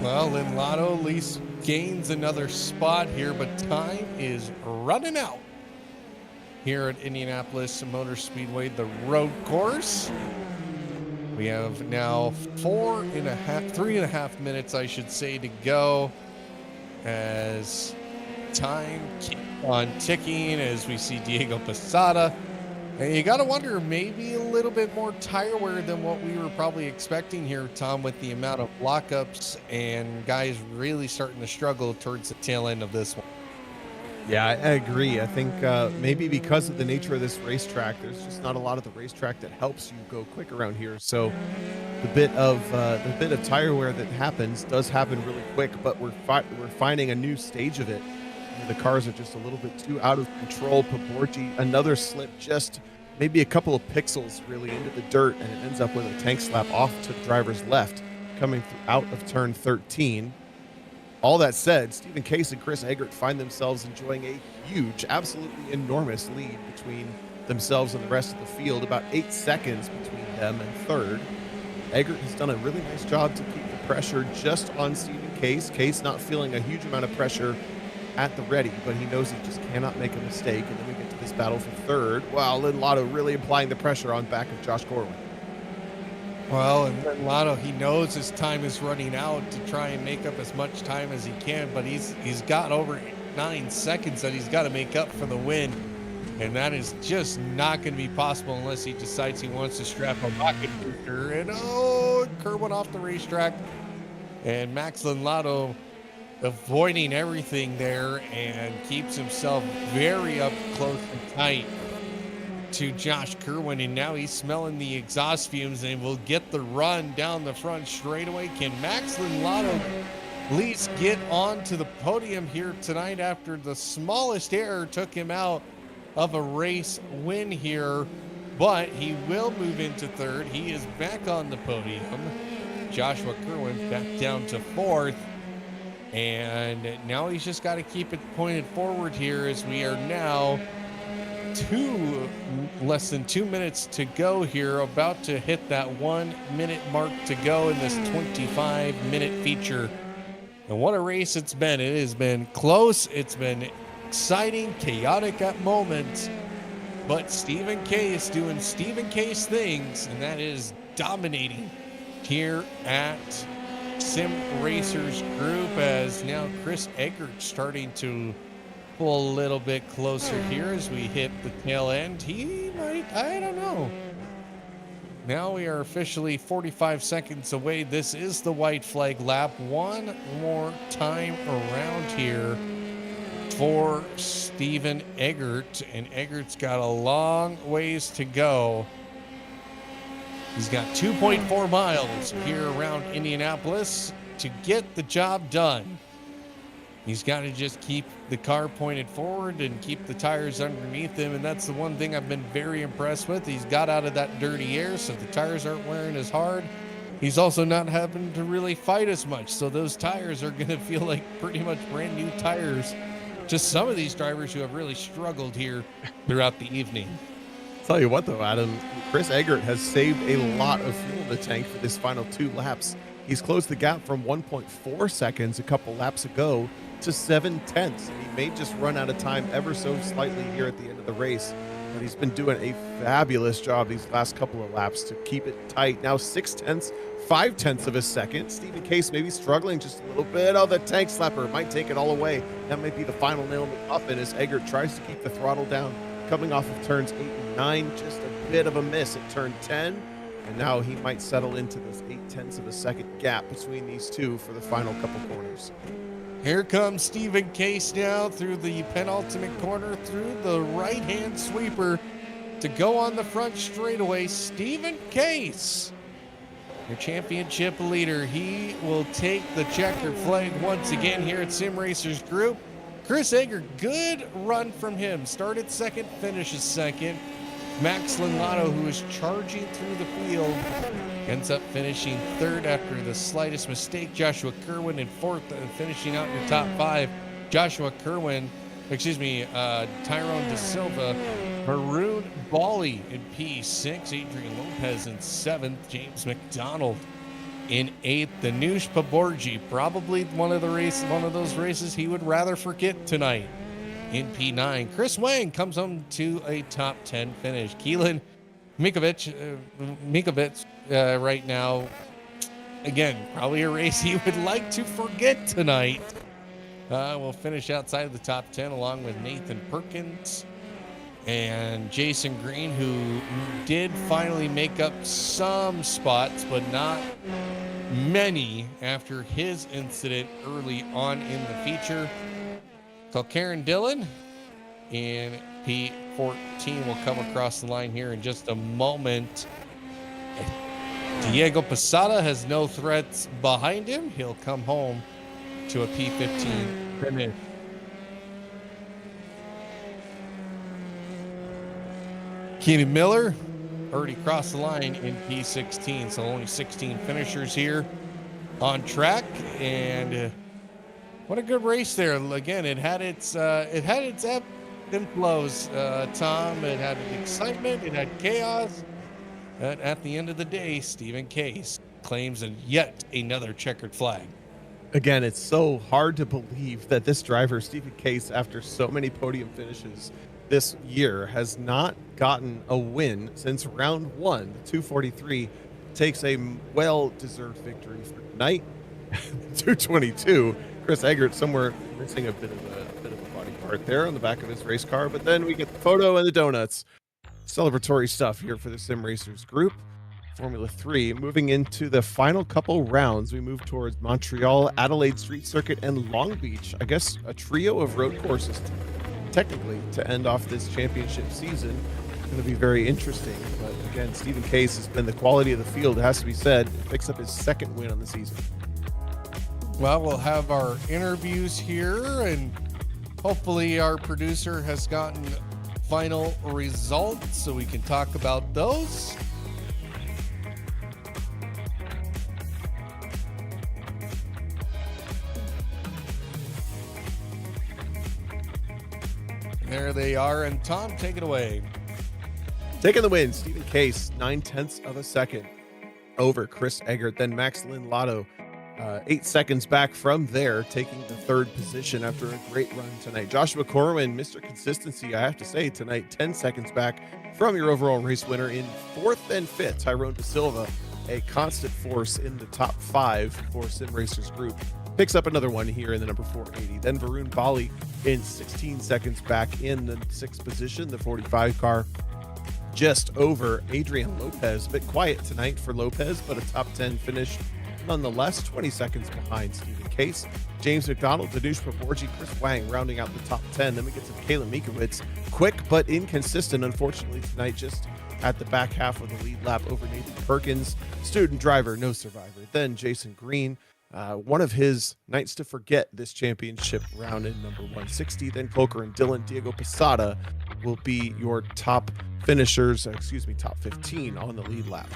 Well, then Lotto at least gains another spot here, but time is running out here at Indianapolis Motor Speedway, the road course. We have now 3.5 minutes, I should say, to go as time keeps on ticking as we see Diego Posada. And you got to wonder, maybe a little bit more tire wear than what we were probably expecting here, Tom, with the amount of lockups and guys really starting to struggle towards the tail end of this one. Yeah, I agree. I think maybe because of the nature of this racetrack, there's just not a lot of the racetrack that helps you go quick around here. So the bit of tire wear that happens does happen really quick, but we're finding a new stage of it. The cars are just a little bit too out of control. Paborgi, another slip, just maybe a couple of pixels really into the dirt, and it ends up with a tank slap off to the driver's left, coming out of turn 13. All that said, Stephen Case and Chris Eggert find themselves enjoying a huge, absolutely enormous lead between themselves and the rest of the field, about 8 seconds between them and third. Eggert has done a really nice job to keep the pressure just on Stephen Case. Case not feeling a huge amount of pressure at the ready, but he knows he just cannot make a mistake. And then we get to this battle for third. Wow, Lynn Lotto really applying the pressure on back of Josh Corwin. Well, and Lotto, he knows his time is running out to try and make up as much time as he can, but he's got over 9 seconds that he's got to make up for the win, and that is just not going to be possible unless he decides he wants to strap a rocket booster. And Kerwin off the racetrack, and Max Lotto avoiding everything there and keeps himself very up close and tight to Josh Kerwin, and now he's smelling the exhaust fumes and will get the run down the front straightaway. Can Max Lotto at least get onto the podium here tonight after the smallest error took him out of a race win here? But he will move into third. He is back on the podium. Joshua Kerwin back down to fourth. And now he's just got to keep it pointed forward here as we are now less than 2 minutes to go here, about to hit that 1 minute mark to go in this 25-minute feature. And what a race it's been. It has been close. It's been exciting, chaotic at moments. But Stephen Case doing Stephen Case things, and that is dominating here at Sim Racers Group, as now Chris Eggert starting to pull a little bit closer here as we hit the tail end. He might, I don't know. Now we are officially 45 seconds away. This is the white flag lap. One more time around here for Stephen Eggert, and Eggert's got a long ways to go. He's got 2.4 miles here around Indianapolis to get the job done. He's got to just keep the car pointed forward and keep the tires underneath him, and that's the one thing I've been very impressed with. He's got out of that dirty air, so the tires aren't wearing as hard. He's also not having to really fight as much, so those tires are going to feel like pretty much brand new tires. Just some of these drivers who have really struggled here throughout the evening. Tell you what, though, Adam, Chris Eggert has saved a lot of fuel in the tank for this final 2 laps. He's closed the gap from 1.4 seconds a couple laps ago to 0.7. He may just run out of time ever so slightly here at the end of the race, but he's been doing a fabulous job these last couple of laps to keep it tight. Now 0.6 of a second. Stephen Case maybe struggling just a little bit. Oh, the tank slapper might take it all away. That might be the final nail in the coffin as Eggert tries to keep the throttle down. Coming off of turns 8 and 9, just a bit of a miss at turn 10. And now he might settle into this 0.8 of a second gap between these two for the final couple corners. Here comes Stephen Case now through the penultimate corner, through the right-hand sweeper to go on the front straightaway. Stephen Case, your championship leader. He will take the checkered flag once again here at Sim Racers Group. Chris Eggert, good run from him. Started second, finishes second. Max Lotto, who is charging through the field, ends up finishing third after the slightest mistake. Joshua Kerwin in fourth, finishing out your top 5. Joshua Kerwin, Tyrone De Silva, Maroon Bali in P6, Adrian Lopez in 7th, James McDonald In 8th, Danush Paborji, probably one of those races he would rather forget tonight. In P9, Chris Wang comes home to a top 10 finish. Keelan Mikovic right now, again, probably a race he would like to forget tonight. Will finish outside of the top 10 along with Nathan Perkins and Jason Green, who did finally make up some spots, but not many after his incident early on in the feature. Karen Dillon in P14 will come across the line here in just a moment. Diego Posada has no threats behind him. He'll come home to a P15 finish. Keenan Miller already crossed the line in P16, so only 16 finishers here on track. And what a good race there. Again, it had its ebbs and flows, Tom. It had excitement, it had chaos. But at the end of the day, Stephen Case claims yet another checkered flag. Again, it's so hard to believe that this driver, Stephen Case, after so many podium finishes this year, has not gotten a win since round 1. The 243 takes a well-deserved victory for tonight. 222, Chris Eggert somewhere missing a bit of a body part there on the back of his race car, but then we get the photo and the donuts. Celebratory stuff here for the Sim Racers group. Formula 3. Moving into the final couple rounds, we move towards Montreal, Adelaide Street Circuit, and Long Beach. I guess a trio of road courses, technically, to end off this championship season. It's going to be very interesting. But again, Stephen Case has been the quality of the field, it has to be said. It picks up his second win on the season. Well, we'll have our interviews here, and hopefully our producer has gotten final results so we can talk about those. There they are, and Tom, take it away. Taking the win, Stephen Case, 0.9 of a second over Chris Eggert. Then Max Lotto, 8 seconds back from there, taking the third position after a great run tonight. Joshua Corwin, Mr. Consistency, I have to say tonight, 10 seconds back from your overall race winner. In 4th and 5th, Tyrone De Silva, a constant force in the top 5 for Sim Racers Group. Picks up another one here in the number 480. Then Varun Bali in 16 seconds back in the 6th position, the 45 car. Just over Adrian Lopez. A bit quiet tonight for Lopez, but a top 10 finish nonetheless. 20 seconds behind Stephen Case. James McDonald, Danush Paborji, Chris Wang rounding out the top 10. Then we get to Kayla Mikowitz. Quick but inconsistent, unfortunately, tonight, just at the back half of the lead lap over Nathan Perkins. Student driver, no survivor. Then Jason Green. One of his nights to forget this championship round in number 160. Then Coker and Dillon. Diego Posada will be your top finishers, top 15 on the lead lap.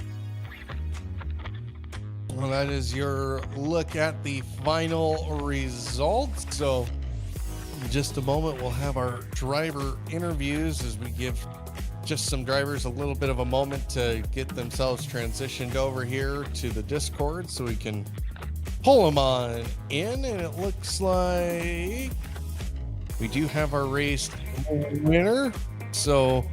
Well, that is your look at the final results. So in just a moment, we'll have our driver interviews as we give just some drivers a little bit of a moment to get themselves transitioned over here to the Discord so we can pull them on in. And it looks like we do have our race winner. So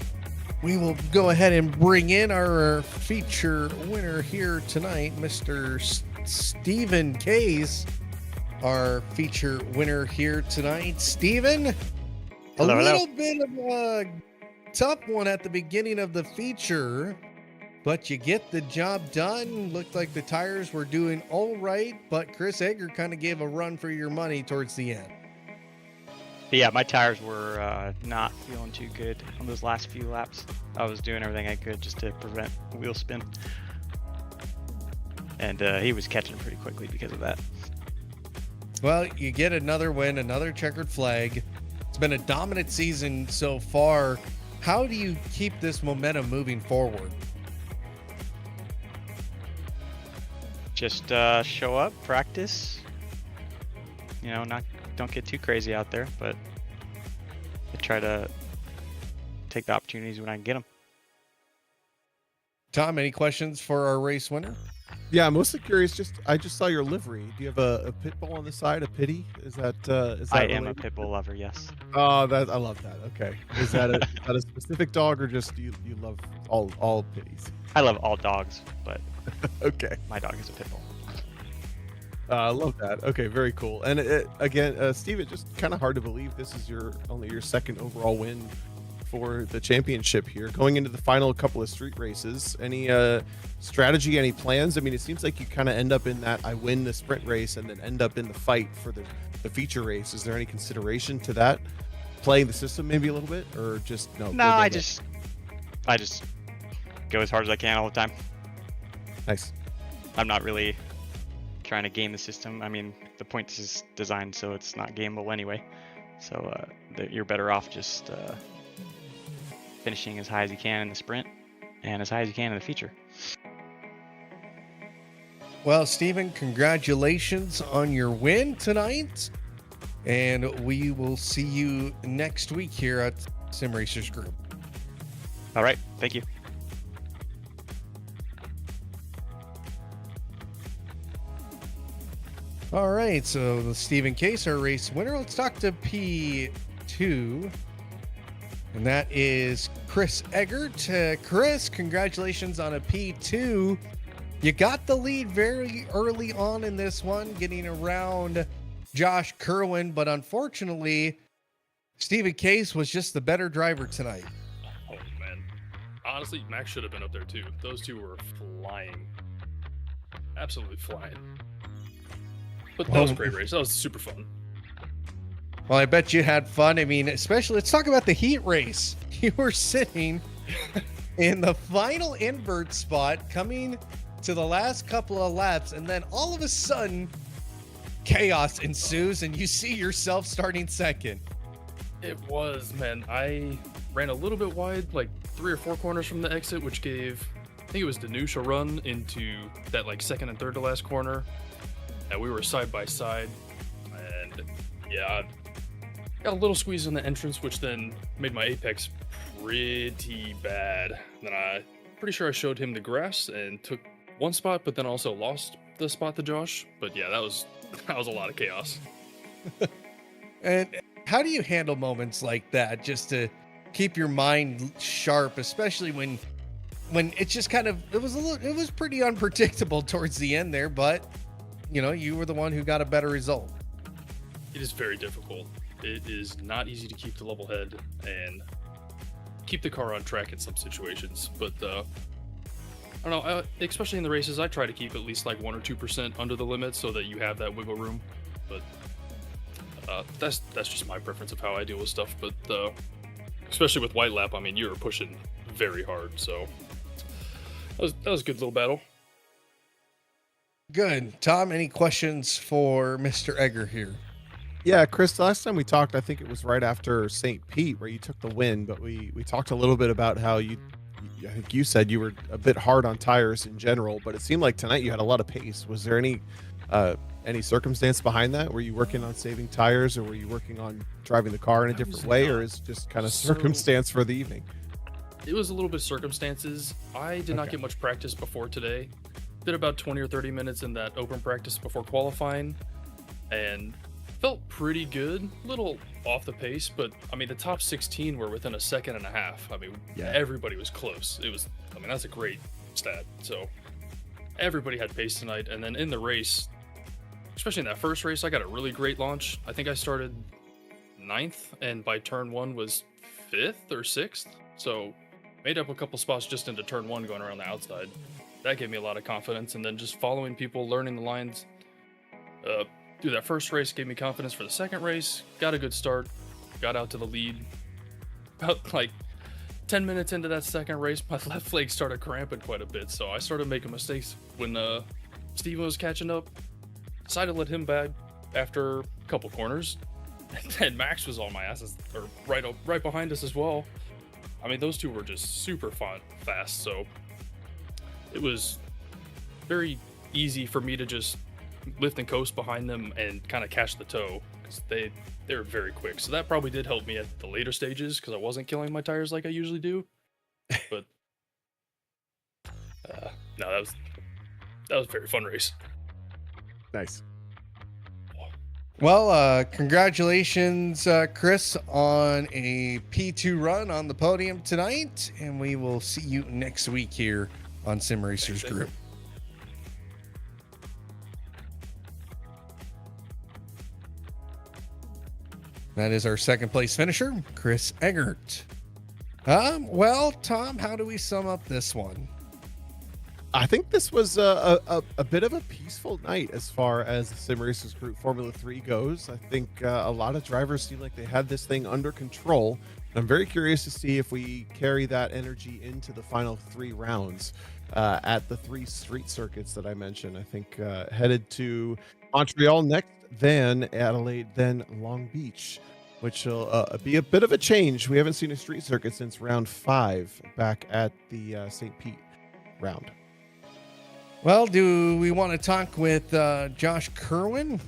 we will go ahead and bring in our feature winner here tonight, Mr. Stephen Case, our feature winner here tonight. Stephen, little bit of a tough one at the beginning of the feature, but you get the job done. Looked like the tires were doing all right, but Chris Eggert kind of gave a run for your money towards the end. Yeah, my tires were not feeling too good on those last few laps. I was doing everything I could just to prevent wheel spin. And he was catching pretty quickly because of that. Well, you get another win, another checkered flag. It's been a dominant season so far. How do you keep this momentum moving forward? Just show up, practice. You know, don't get too crazy out there, but I try to take the opportunities when I can get them. Tom, any questions for our race winner? Yeah, I'm mostly curious. I just saw your livery. Do you have a pit bull on the side, a pitty? Is that I am a related? pit bull lover, yes. Oh, I love that. Okay, is that a specific dog or just you love all pitties? I love all dogs, but Okay, my dog is a pit bull. I love that. Okay, very cool. And again, Steve, it's just kind of hard to believe this is only your second overall win for the championship here. Going into the final couple of street races, any strategy, any plans? I mean, it seems like you kind of end up in that I win the sprint race and then end up in the fight for the feature race. Is there any consideration to that? Playing the system maybe a little bit, or just no? No, I just go as hard as I can all the time. Nice. I'm not really trying to game the system. I mean, the points is designed so it's not gameable anyway. So you're better off just finishing as high as you can in the sprint and as high as you can in the feature. Well, Steven, congratulations on your win tonight. And we will see you next week here at Sim Racers Group. All right. Thank you. All right. So the Stephen Case, our race winner. Let's talk to P2. And that is Chris Eggert. Chris, congratulations on a P2. You got the lead very early on in this one, getting around Josh Kerwin, but unfortunately, Stephen Case was just the better driver tonight. Oh, man. Honestly, Max should have been up there, too. Those two were flying. Absolutely flying. But that was a great race. That was super fun. Well, I bet you had fun. I mean, especially, let's talk about the heat race. You were sitting in the final invert spot, coming to the last couple of laps, and then all of a sudden, chaos ensues, and you see yourself starting second. It was, man. I ran a little bit wide, like 3 or 4 corners from the exit, which gave, I think it was Danush a run into that like second and third to last corner. And we were side by side, and yeah, got a little squeeze in the entrance, which then made my apex pretty bad. Then I pretty sure I showed him the grass and took one spot, but then also lost the spot to Josh. But yeah, that was a lot of chaos. And how do you handle moments like that, just to keep your mind sharp, especially when it's just kind of, it was pretty unpredictable towards the end there, but you know, you were the one who got a better result. It is very difficult. It is not easy to keep the level head and keep the car on track in some situations, but I don't know, especially in the races, I try to keep at least like 1 or 2% under the limit so that you have that wiggle room. But that's just my preference of how I deal with stuff. But especially with White Lap, I mean, you were pushing very hard, so that was a good little battle. Good. Tom, any questions for Mr. Egger here? Yeah, Chris, the last time we talked, I think it was right after St. Pete where you took the win, but we talked a little bit about how I think you said you were a bit hard on tires in general, but it seemed like tonight you had a lot of pace. Was there any circumstance behind that? Were you working on saving tires, or were you working on driving the car in a different way, or is it just kind of circumstance for the evening? It was a little bit circumstances. I did not get much practice before today. Did about 20 or 30 minutes in that open practice before qualifying, and felt pretty good. A little off the pace, but I mean, the top 16 were within a second and a half. I mean, everybody was close. I mean, that's a great stat. So everybody had pace tonight. And then in the race, especially in that first race, I got a really great launch. I think I started 9th, and by turn 1 was 5th or 6th. So made up a couple spots just into turn 1 going around the outside. That gave me a lot of confidence. And then just following people, learning the lines, through that first race gave me confidence for the second race. Got a good start, got out to the lead. About like 10 minutes into that second race, my left leg started cramping quite a bit, so I started making mistakes when Steven was catching up. Decided to let him back after a couple corners, and Max was on my ass, or right behind us as well. I mean, those two were just super fast, so it was very easy for me to just lift and coast behind them and kind of catch the toe, because they were very quick. So that probably did help me at the later stages, because I wasn't killing my tires like I usually do. But no, that That was a very fun race. Nice. Well, congratulations, Chris, on a P2 run on the podium tonight, and we will see you next week here on Sim Racers Group. That is our second place finisher, Chris Eggert. Well, Tom, how do we sum up this one? I think this was a bit of a peaceful night as far as the Sim Racers Group Formula 3 goes. I think a lot of drivers seem like they had this thing under control. I'm very curious to see if we carry that energy into the final 3 rounds at the 3 street circuits that I mentioned. I think headed to Montreal next, then Adelaide, then Long Beach, which will be a bit of a change. We haven't seen a street circuit since round 5 back at the St. Pete round. Well, do we want to talk with Josh Kerwin?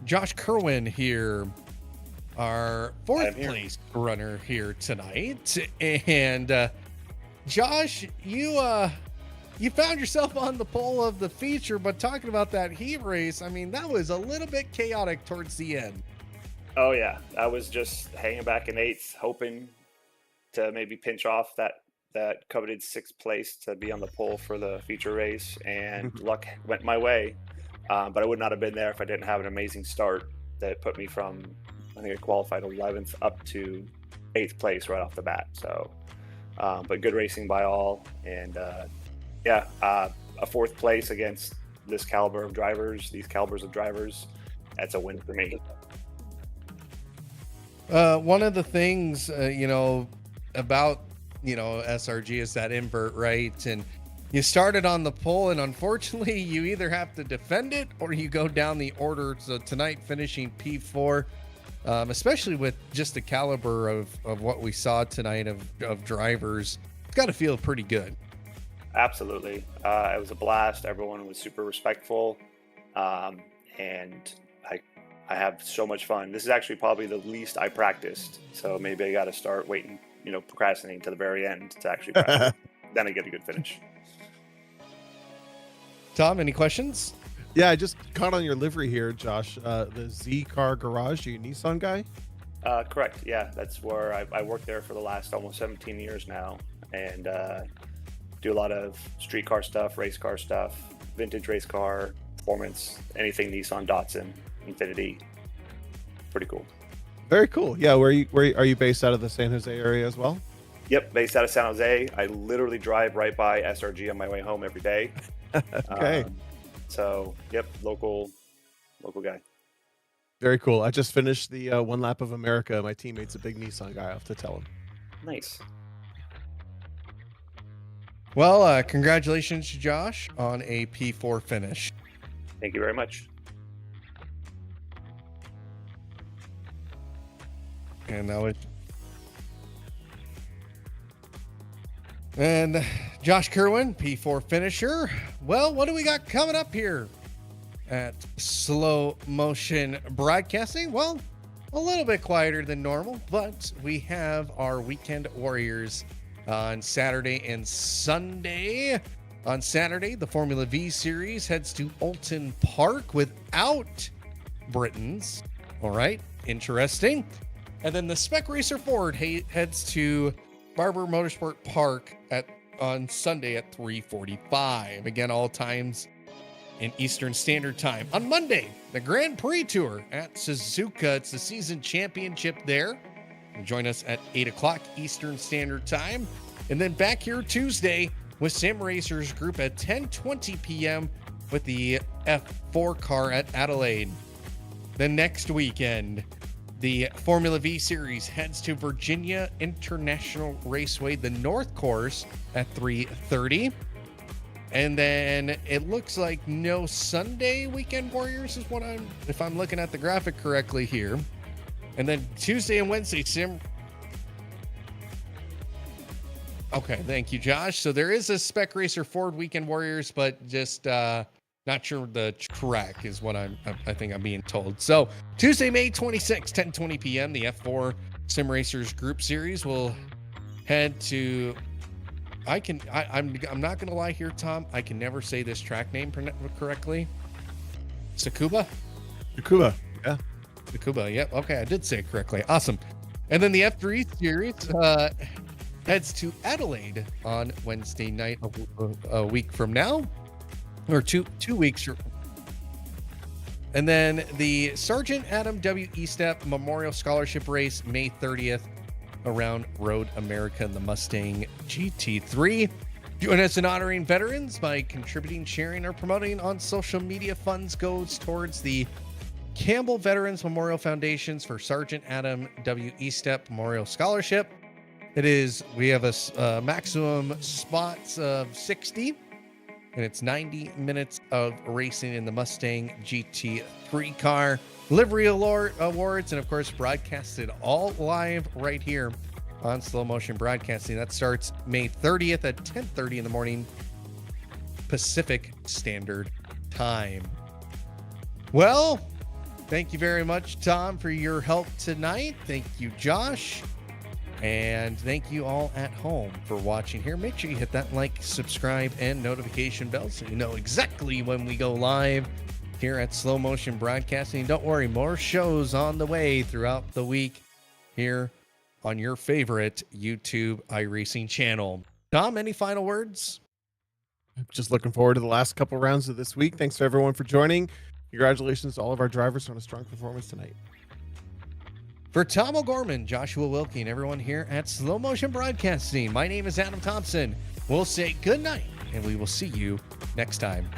Josh Kerwin here, our 4th place runner here tonight. And Josh, you found yourself on the pole of the feature, but talking about that heat race, I mean, that was a little bit chaotic towards the end. Oh yeah, I was just hanging back in 8th, hoping to maybe pinch off that coveted 6th place to be on the pole for the feature race, and luck went my way. But I would not have been there if I didn't have an amazing start that put me from, I think I qualified 11th up to 8th place right off the bat. So, but good racing by all, and a 4th place against this caliber of drivers, these calibers of drivers, that's a win for me. One of the things, about, SRG is that invert, right? And you started on the pole, and unfortunately, you either have to defend it or you go down the order. So tonight, finishing P4, especially with just the caliber of what we saw tonight of drivers, it's got to feel pretty good. Absolutely. It was a blast. Everyone was super respectful. And I have so much fun. This is actually probably the least I practiced. So maybe I got to start waiting, procrastinating to the very end to actually practice. Then I get a good finish. Tom, any questions? Yeah, I just caught on your livery here, Josh. The Z Car Garage, are you a Nissan guy? Correct. Yeah, that's where I worked there for the last almost 17 years now, and do a lot of street car stuff, race car stuff, vintage race car, performance, anything Nissan, Datsun, Infiniti. Pretty cool. Very cool. Yeah, where are you based out of the San Jose area as well? Yep, based out of San Jose. I literally drive right by SRG on my way home every day. Okay. So, yep, local guy. Very cool. I just finished the one lap of America. My teammate's a big Nissan guy. I'll have to tell him. Nice. Well, congratulations, Josh, on a P4 finish. Thank you very much. And that was... And Josh Kerwin, P4 finisher. Well, what do we got coming up here at Slow Motion Broadcasting? Well, a little bit quieter than normal, but we have our Weekend Warriors on Saturday and Sunday. On Saturday, the Formula V Series heads to Alton Park without Britons. All right, interesting. And then the Spec Racer Ford heads to Barber Motorsport Park on Sunday at 3:45. Again, all times in Eastern Standard Time. On Monday, the Grand Prix Tour at Suzuka. It's the season championship there. Join us at 8 o'clock Eastern Standard Time. And then back here Tuesday with Sim Racers Group at 10:20 p.m. with the F4 car at Adelaide. The next weekend, the Formula V Series heads to Virginia International Raceway, the North Course, at 3:30. And then it looks like no Sunday Weekend Warriors is if I'm looking at the graphic correctly here. And then Tuesday and Wednesday, Okay, thank you, Josh. So there is a Spec Racer Ford Weekend Warriors, but just Not sure the track is what I think I'm being told. So Tuesday, May 26, 10:20 p.m. The F4 Sim Racers Group Series will head to. I'm not gonna lie here, Tom. I can never say this track name correctly. Tsukuba. Yeah. Tsukuba. Yep. Okay, I did say it correctly. Awesome. And then the F3 series heads to Adelaide on Wednesday night, a week from now, or two weeks. And then the Sergeant Adam W. Estep Memorial Scholarship Race, May 30th, around Road America in the Mustang GT3. Join us in honoring veterans by contributing, sharing, or promoting on social media. Funds goes towards the Campbell Veterans Memorial Foundations for Sergeant Adam W. Estep Memorial Scholarship. We have a maximum spots of 60, and it's 90 minutes of racing in the Mustang GT3 car. Livery awards, and of course broadcasted all live right here on Slow Motion Broadcasting. That starts May 30th at 10:30 in the morning Pacific Standard Time. Well, thank you very much, Tom, for your help tonight. Thank you, Josh. And thank you all at home for watching here. Make sure you hit that like, subscribe, and notification bell so you know exactly when we go live here at Slow Motion Broadcasting. Don't worry, more shows on the way throughout the week here on your favorite YouTube iRacing channel. Tom, any final words? Just looking forward to the last couple rounds of this week. Thanks to everyone for joining. Congratulations to all of our drivers on a strong performance tonight. For Tom O'Gorman, Joshua Wilkie, and everyone here at Slow Motion Broadcasting, my name is Adam Thompson. We'll say good night, and we will see you next time.